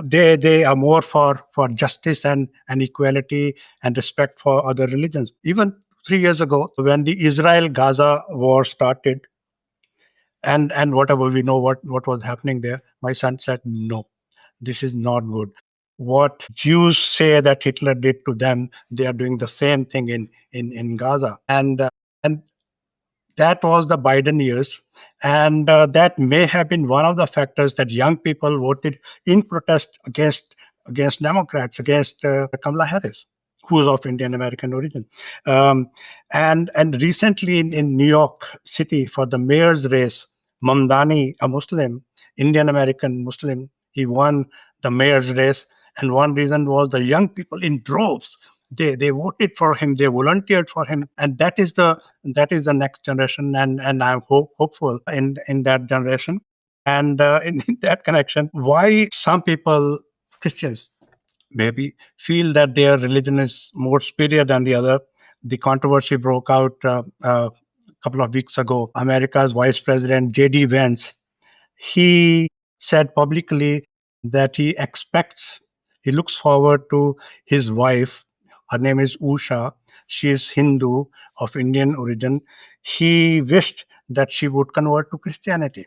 they are more for justice and equality and respect for other religions. Even 3 years ago, when the Israel Gaza war started, and whatever we know what was happening there, my son said, no, this is not good. What Jews say that Hitler did to them, they are doing the same thing in Gaza. And that was the Biden years. And that may have been one of the factors that young people voted in protest against Democrats, against Kamala Harris, who is of Indian American origin. Um, and recently in New York City for the mayor's race, Mamdani, a Muslim, Indian American Muslim, he won the mayor's race. And one reason was the young people in droves. They voted for him, they volunteered for him, and that is the next generation, and I'm hopeful in that generation. And in that connection, why some people, Christians, maybe feel that their religion is more superior than the other. The controversy broke out a couple of weeks ago. America's Vice President J.D. Vance, he said publicly that he looks forward to his wife. Her name is Usha. She is Hindu of Indian origin. He wished that she would convert to Christianity.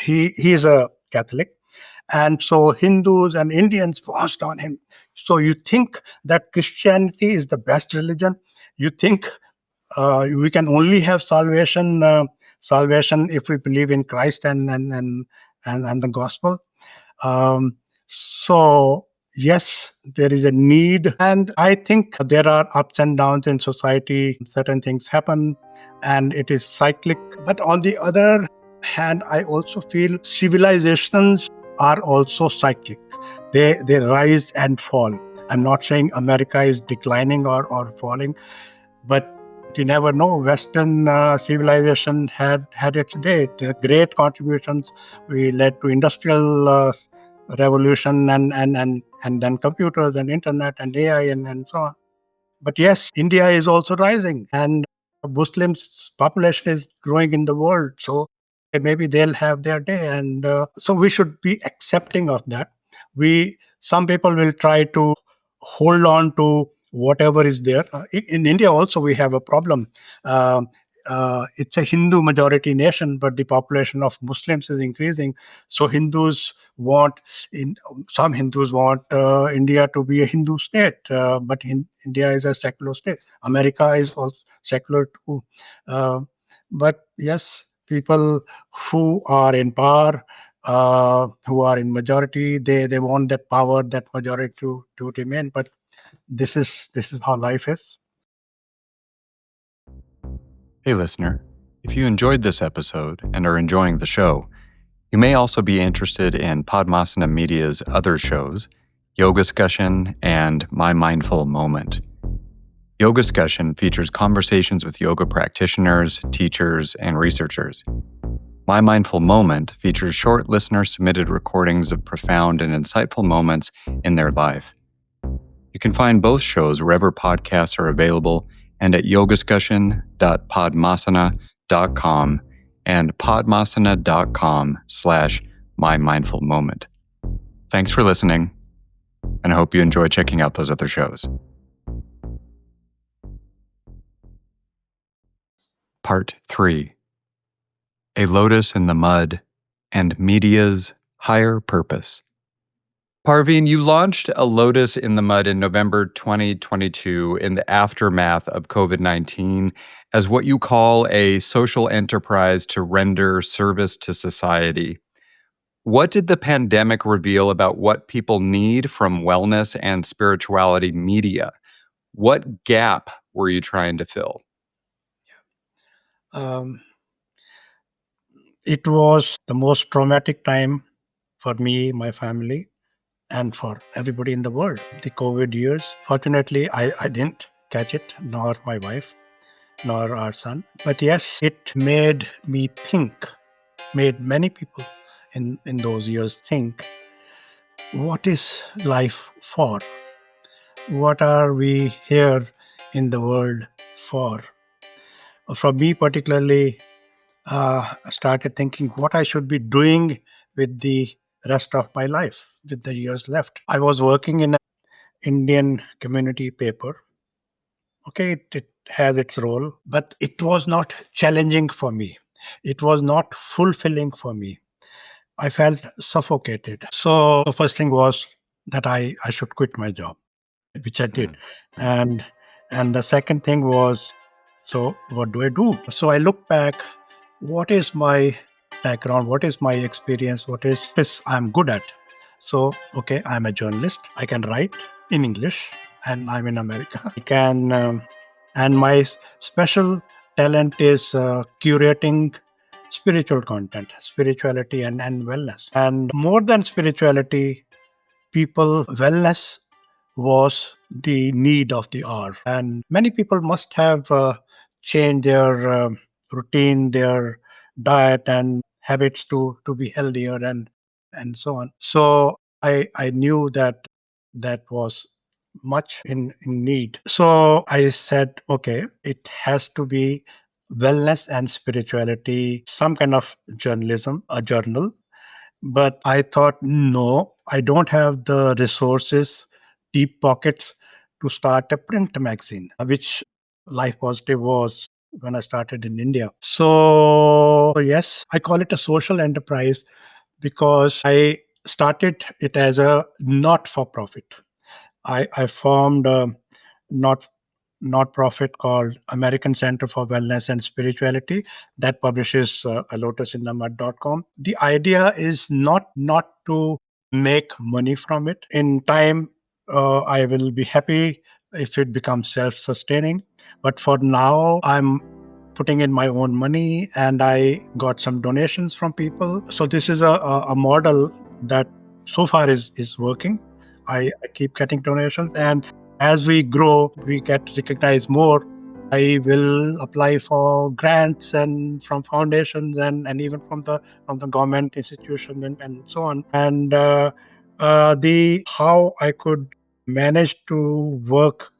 He is a Catholic, and so Hindus and Indians pounced on him. So you think that Christianity is the best religion? You think we can only have salvation if we believe in Christ and the gospel. Um, so yes, there is a need, and I think there are ups and downs in society. Certain things happen, and it is cyclic. But on the other hand, I also feel civilizations are also cyclic. They rise and fall. I'm not saying America is declining or falling, but you never know. Western civilization had its day. The great contributions we led to industrial revolution and then computers and internet and AI and so on. But yes, India is also rising, and Muslims population is growing in the world. So maybe they'll have their day, and so we should be accepting of that. We Some people will try to hold on to whatever is there. In India, also we have a problem. Um it's a Hindu majority nation, but the population of Muslims is increasing. So some Hindus want India to be a Hindu state, but India is a secular state. America is also secular too. Uh, but yes, people who are in power, who are in majority, they want that power, that majority to remain. But this is how life is. Hey, listener, if you enjoyed this episode and are enjoying the show, you may also be interested in Podmasana Media's other shows, Yoga Discussion and My Mindful Moment. Yoga Discussion features conversations with yoga practitioners, teachers, and researchers. My Mindful Moment features short listener-submitted recordings of profound and insightful moments in their life. You can find both shows wherever podcasts are available and at yogadiscussion.podmasana.com and podmasana.com/mymindfulmoment. Thanks for listening, and I hope you enjoy checking out those other shows. Part 3: A Lotus in the Mud and Media's Higher Purpose. Parveen, you launched A Lotus in the Mud in November 2022 in the aftermath of COVID-19 as what you call a social enterprise to render service to society. What did the pandemic reveal about what people need from wellness and spirituality media? What gap were you trying to fill? It was the most traumatic time for me, my family, and for everybody in the world. The COVID years. Fortunately, I didn't catch it, nor my wife, nor our son. But yes, it made me think, made many people in those years think, what is life for? What are we here in the world for? For me, particularly, I started thinking what I should be doing with the rest of my life, with the years left. I was working in an Indian community paper. Okay, it has its role, but it was not challenging for me. It was not fulfilling for me. I felt suffocated. So the first thing was that I should quit my job, which I did. And the second thing was, so what do I do? So I look back, what is my background, what is my experience, what is this I'm good at? So okay, I'm a journalist, I can write in English, and I'm in America. I can and my special talent is curating spiritual content, spirituality, and wellness. And more than spirituality, people, wellness was the need of the hour. And many people must have changed their routine, their diet and habits to be healthier and so on. So I knew that that was much in need. So I said, okay, it has to be wellness and spirituality, some kind of journalism, a journal. But I thought, no, I don't have the resources, deep pockets to start a print magazine, which Life Positive was when I started in India. So yes, I call it a social enterprise because I started it as a not for profit. I formed a not not-profit called American Center for Wellness and Spirituality that publishes a lotusinthemud.com. The idea is not to make money from it. In time, I will be happy if it becomes self-sustaining. But for now, I'm putting in my own money and I got some donations from people. So this is a model that so far is working. I keep getting donations, and as we grow, we get recognized more. I will apply for grants and from foundations and even from the government institution and so on. And the how I could manage to work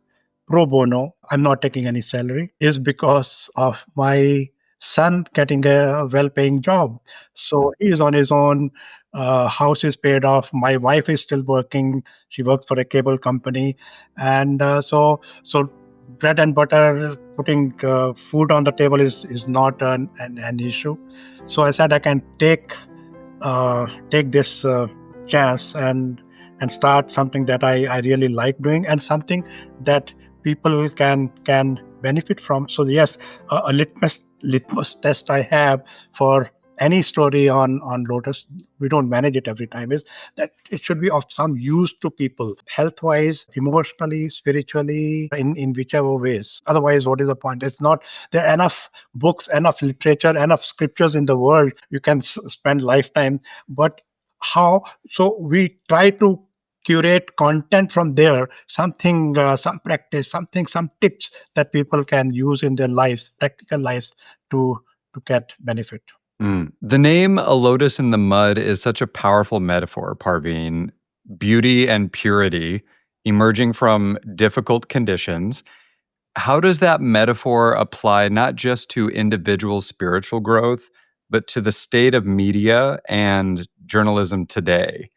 pro bono, I'm not taking any salary, is because of my son getting a well-paying job. So he is on his own. House is paid off. My wife is still working. She works for a cable company, and so bread and butter putting food on the table is not an issue. So I said I can take this chance and start something that I really like doing, and something that people can benefit from. So yes, a litmus test I have for any story on Lotus, we don't manage it every time, is that it should be of some use to people, health wise, emotionally, spiritually, in whichever ways. Otherwise, what is the point? It's not there are enough books, enough literature, enough scriptures in the world. You can spend lifetime, but how? So we try to curate content from there, something, some practice, some tips that people can use in their lives, practical lives, to get benefit. The name A Lotus in the Mud is such a powerful metaphor, Parveen. Beauty and purity emerging from difficult conditions. How does that metaphor apply not just to individual spiritual growth, but to the state of media and journalism today?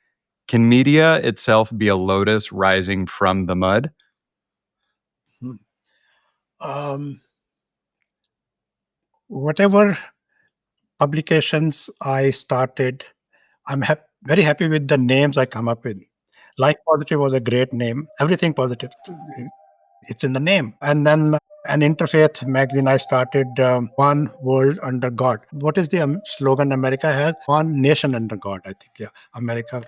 Can media itself be a lotus rising from the mud? Hmm. Whatever publications I started, I'm very happy with the names I come up with. Life Positive was a great name. Everything positive, it's in the name. And then an interfaith magazine I started, One World Under God. What is the slogan America has? One Nation Under God, I think. Yeah, America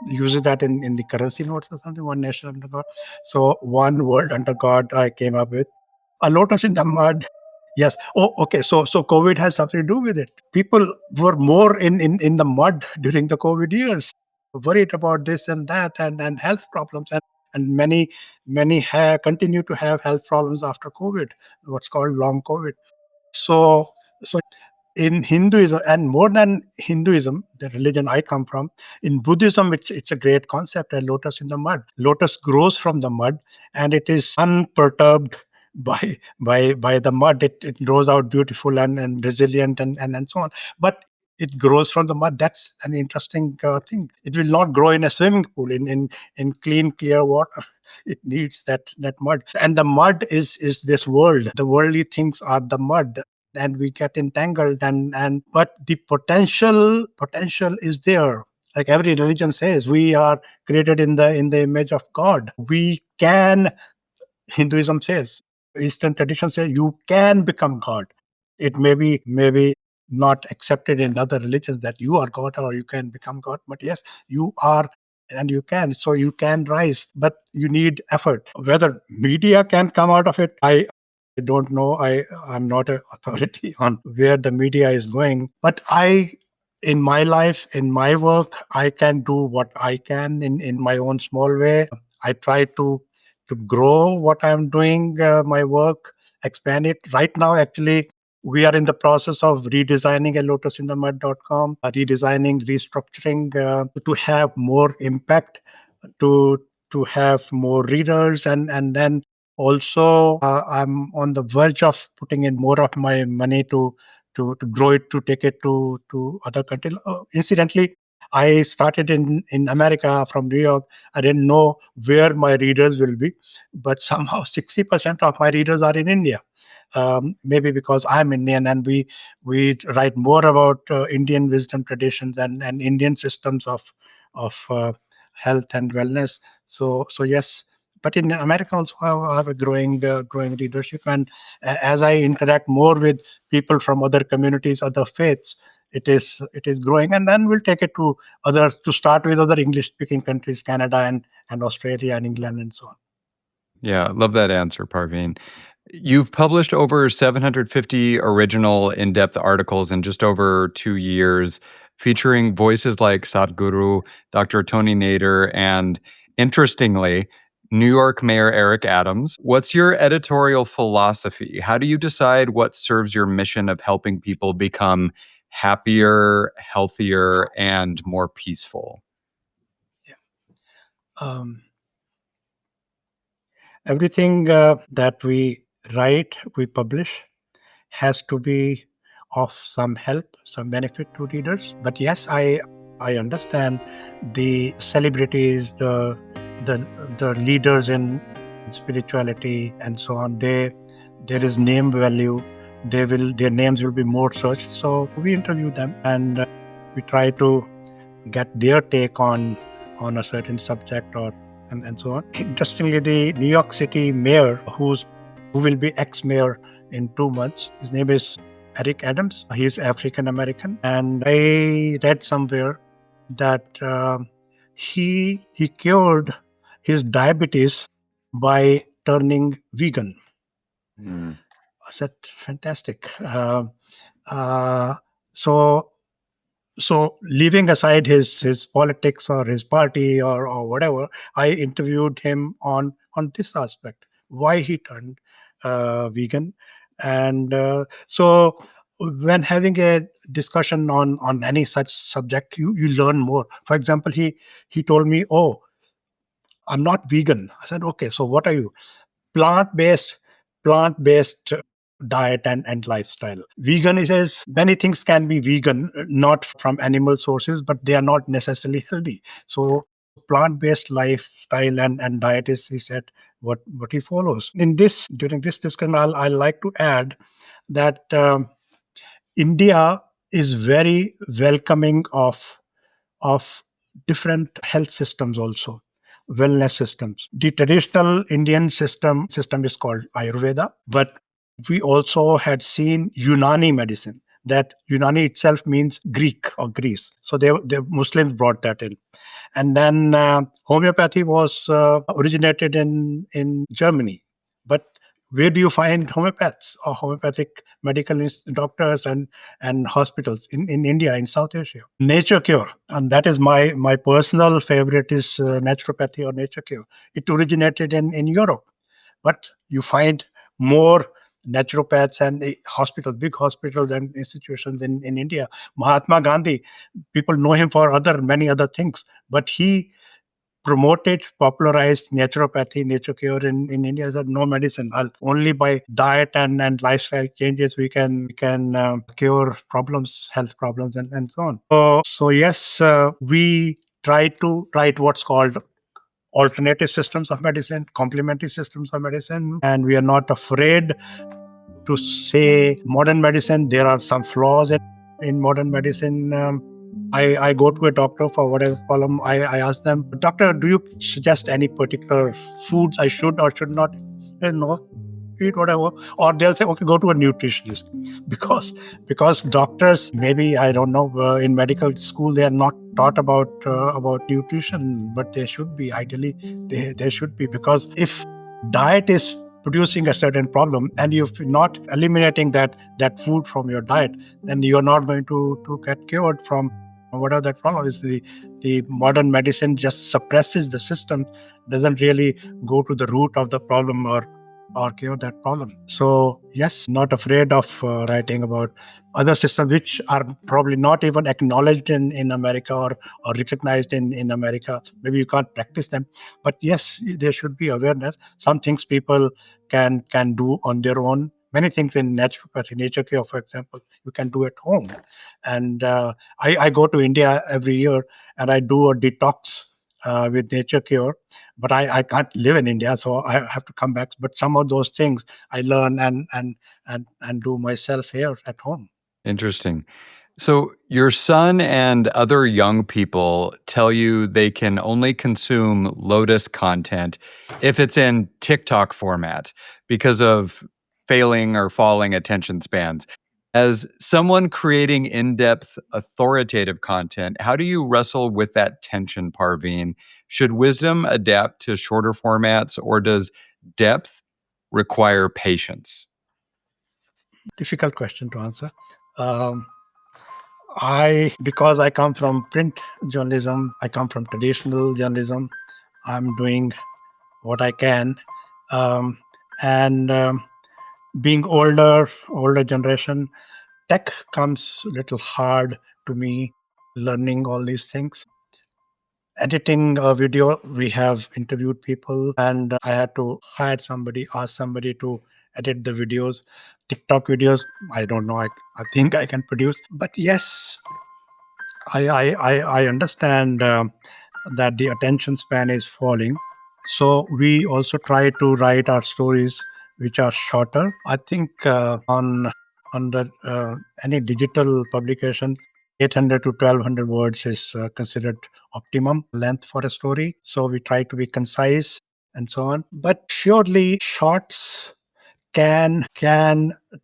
uses that in the currency notes or something. One Nation Under God. So One World Under God I came up with. A Lotus in the Mud. Yes. Oh, okay. So COVID has something to do with it. People were more in the mud during the COVID years, worried about this and that, and health problems, and many continue to have health problems after COVID, what's called long COVID. So in Hinduism, and more than Hinduism, the religion I come from, in Buddhism, it's a great concept, a lotus in the mud. Lotus grows from the mud, and it is unperturbed by the mud. It grows out beautiful and resilient and so on. But it grows from the mud. That's an interesting thing. It will not grow in a swimming pool in clean, clear water. It needs that mud, and the mud is this world. The worldly things are the mud, and we get entangled, and but the potential is there. Like every religion says, we are created in the image of God. We can, Hinduism says, Eastern tradition says, you can become God. It may be not accepted in other religions that you are God or you can become God, but yes, you are, and you can. So you can rise, but you need effort. Whether media can come out of it, I don't know. I'm not an authority on where the media is going, but in my life, in my work, I can do what I can in my own small way. I try to grow what I'm doing, my work, expand it. Right now, actually, we are in the process of redesigning a lotusinthemud.com, redesigning, restructuring to have more impact, to have more readers, and then also I'm on the verge of putting in more of my money to grow it, to take it to other countries. Incidentally, I started in America from New York. I didn't know where my readers will be, but somehow 60% of my readers are in India. Maybe because I'm Indian, and we write more about Indian wisdom traditions and Indian systems of health and wellness. So yes, but in America also I have a growing readership, and as I interact more with people from other communities, other faiths, it is growing, and then we'll take it to others, to start with other English speaking countries, Canada and Australia and England and so on. Yeah, love that answer, Parveen. You've published over 750 original in depth articles in just over 2 years, featuring voices like Sadhguru, Dr. Tony Nader, and interestingly, New York Mayor Eric Adams. What's your editorial philosophy? How do you decide what serves your mission of helping people become happier, healthier, and more peaceful? Yeah. Um, Everything that we write, we publish, has to be of some help, some benefit to readers. But yes, I understand the celebrities, the leaders in spirituality and so on. there is name value. Their names will be more searched. So we interview them and we try to get their take on a certain subject and so on. Interestingly, the New York City mayor, who will be ex-mayor in 2 months, his name is Eric Adams. He's African American, and I read somewhere that he cured his diabetes by turning vegan. Mm. I said, fantastic. Uh, so leaving aside his politics or his party or whatever, I interviewed him on this aspect, why he turned vegan. And so when having a discussion on any such subject, you learn more. For example, he told me, oh, I'm not vegan. I said, okay, so what are you? Plant-based plant-based diet and lifestyle. Vegan, he says, many things can be vegan, not from animal sources, but they are not necessarily healthy. So plant-based lifestyle and diet is, he said, what he follows. During this discussion, I like to add that India is very welcoming of different health systems, also wellness systems. The traditional Indian system is called Ayurveda, but we also had seen Unani medicine. That Unani itself means Greek or Greece. So the Muslims brought that in. And then homeopathy was originated in Germany. But where do you find homeopaths or homeopathic medical doctors and hospitals in India, in South Asia? Nature cure, and that is my personal favorite is naturopathy or nature cure. It originated in Europe, but you find more naturopaths and hospitals, big hospitals and institutions in India. Mahatma Gandhi, people know him for many other things, but he promoted, popularized naturopathy, nature cure in India. Said no medicine. Only by diet and lifestyle changes we can cure problems, health problems, and so on. So yes, we try to write what's called alternative systems of medicine, complementary systems of medicine, and we are not afraid to say modern medicine. There are some flaws in modern medicine. I go to a doctor for whatever problem. I ask them, doctor, do you suggest any particular foods I should or should not? No, eat whatever. Or they'll say, okay, go to a nutritionist, because doctors, maybe I don't know, in medical school they are not taught about nutrition, but they should be. Ideally, they should be, because if diet is producing a certain problem and you're not eliminating that food from your diet, then you're not going to get cured from whatever that problem is. The modern medicine just suppresses the system, doesn't really go to the root of the problem or cure that problem. So yes, not afraid of writing about other systems which are probably not even acknowledged in America or recognized in America. Maybe you can't practice them, but yes, there should be awareness. Some things people can do on their own. Many things in naturopathy, nature cure, for example, you can do at home. And I go to India every year and I do a detox with nature cure, but I can't live in India, so I have to come back. But some of those things I learn and do myself here at home. Interesting. So, your son and other young people tell you they can only consume Lotus content if it's in TikTok format because of failing or falling attention spans. As someone creating in depth, authoritative content, how do you wrestle with that tension, Parveen? Should wisdom adapt to shorter formats, or does depth require patience? Difficult question to answer. Um, because I come from print journalism, I come from traditional journalism. I'm doing what I can, um, and being older generation, tech comes a little hard to me. Learning all these things, editing a video, we have interviewed people, and I had to ask somebody to edit the videos. TikTok videos, I don't know. I think I can produce, but yes, I understand that the attention span is falling. So we also try to write our stories which are shorter. I think on the any digital publication, 800 to 1200 words is considered optimum length for a story. So we try to be concise and so on. But surely shorts can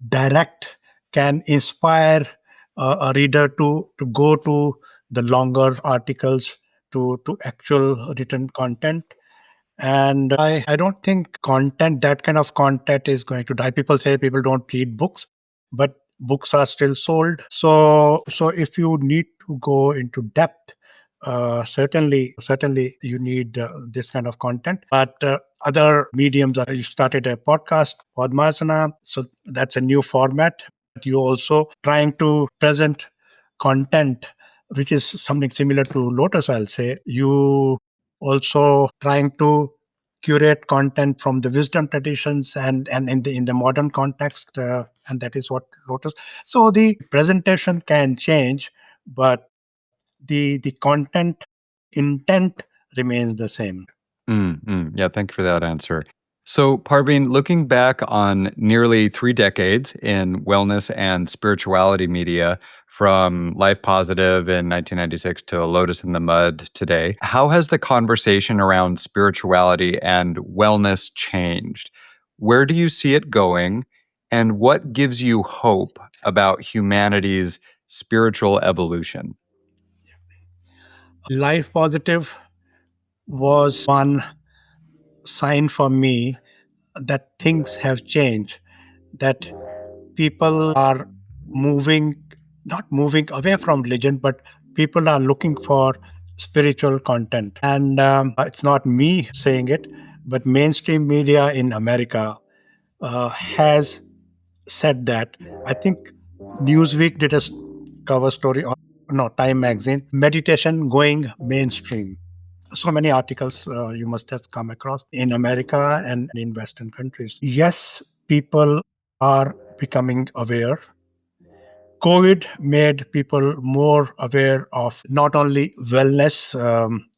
direct, can inspire a reader to go to the longer articles, to actual written content. And I don't think that kind of content is going to die. People say people don't read books, but books are still sold. So if you need to go into depth, certainly you need this kind of content. But other mediums, you started a podcast, Podmasana, so that's a new format. But you also trying to present content which is something similar to Lotus, I'll say. You also trying to curate content from the wisdom traditions and in the modern context, and that is what Lotus. So the presentation can change, but the content intent remains the same. Yeah, thank you for that answer. So, Parveen, looking back on nearly 3 decades in wellness and spirituality media, from Life Positive in 1996 to A Lotus in the Mud today, how has the conversation around spirituality and wellness changed? Where do you see it going? And what gives you hope about humanity's spiritual evolution? Life Positive was one sign for me that things have changed, that people are moving, not moving away from religion, but people are looking for spiritual content. And it's not me saying it, but mainstream media in America has said that. I think Newsweek did a cover story on, no, Time magazine, meditation going mainstream. So many articles you must have come across in America and in Western countries. Yes, people are becoming aware. COVID made people more aware of not only wellness,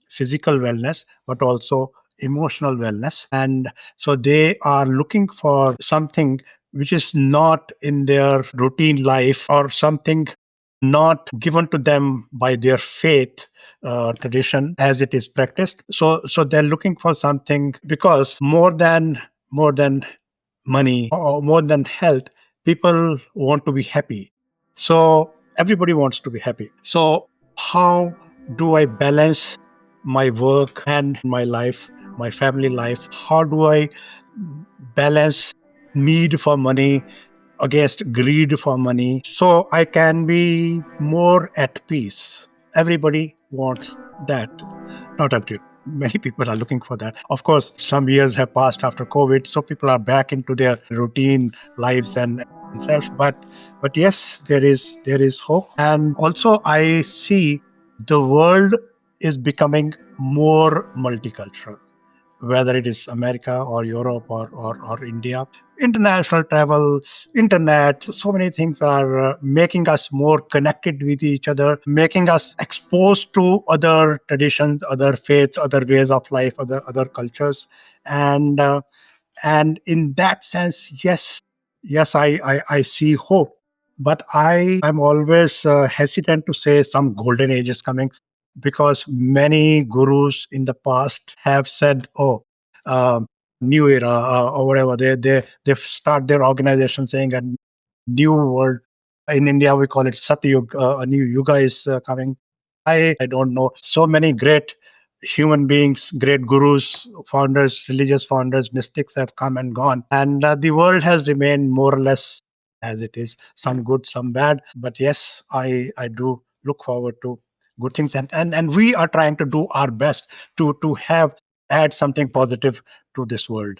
physical wellness, but also emotional wellness. And so they are looking for something which is not in their routine life, or something not given to them by their faith tradition as it is practiced. So they're looking for something, because more than money or more than health, people want to be happy. So everybody wants to be happy. So how do I balance my work and my life, my family life? How do I balance need for money against greed for money, so I can be more at peace? Everybody wants that. Not every, many people are looking for that. Of course, some years have passed after COVID, so people are back into their routine lives and self. But yes, there is hope. And also I see the world is becoming more multicultural, whether it is America or Europe or India. International travel, internet, so many things are making us more connected with each other, making us exposed to other traditions, other faiths, other ways of life, other cultures. And and in that sense, yes, I see hope. But I'm always hesitant to say some golden age is coming, because many gurus in the past have said, oh, new era, or whatever. They start their organization saying a new world. In India, we call it Satyug. A new yuga is coming. I don't know. So many great human beings, great gurus, founders, religious founders, mystics have come and gone. And the world has remained more or less as it is, some good, some bad. But yes, I do look forward to good things. And we are trying to do our best to have add something positive to this world.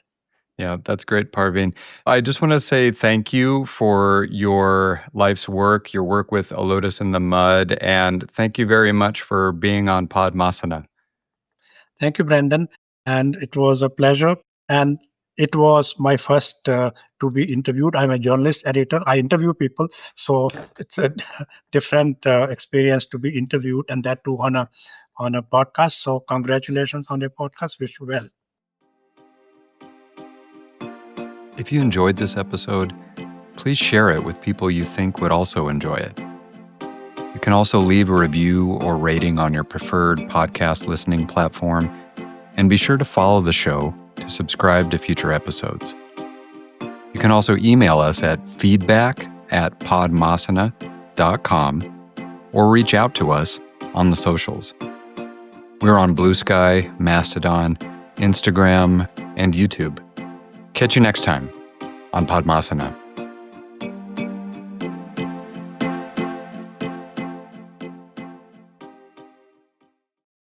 Yeah, that's great, Parveen. I just want to say thank you for your life's work, your work with A Lotus in the Mud, and thank you very much for being on Podmasana. Thank you, Brandon. And it was a pleasure. And it was my first to be interviewed. I'm a journalist, editor. I interview people. So it's a different experience to be interviewed, and that too on a podcast. So congratulations on your podcast. Wish you well. If you enjoyed this episode, please share it with people you think would also enjoy it. You can also leave a review or rating on your preferred podcast listening platform, and be sure to follow the show to subscribe to future episodes. You can also email us at feedback@podmasana.com or reach out to us on the socials. We're on Blue Sky, Mastodon, Instagram, and YouTube. Catch you next time on Podmasana.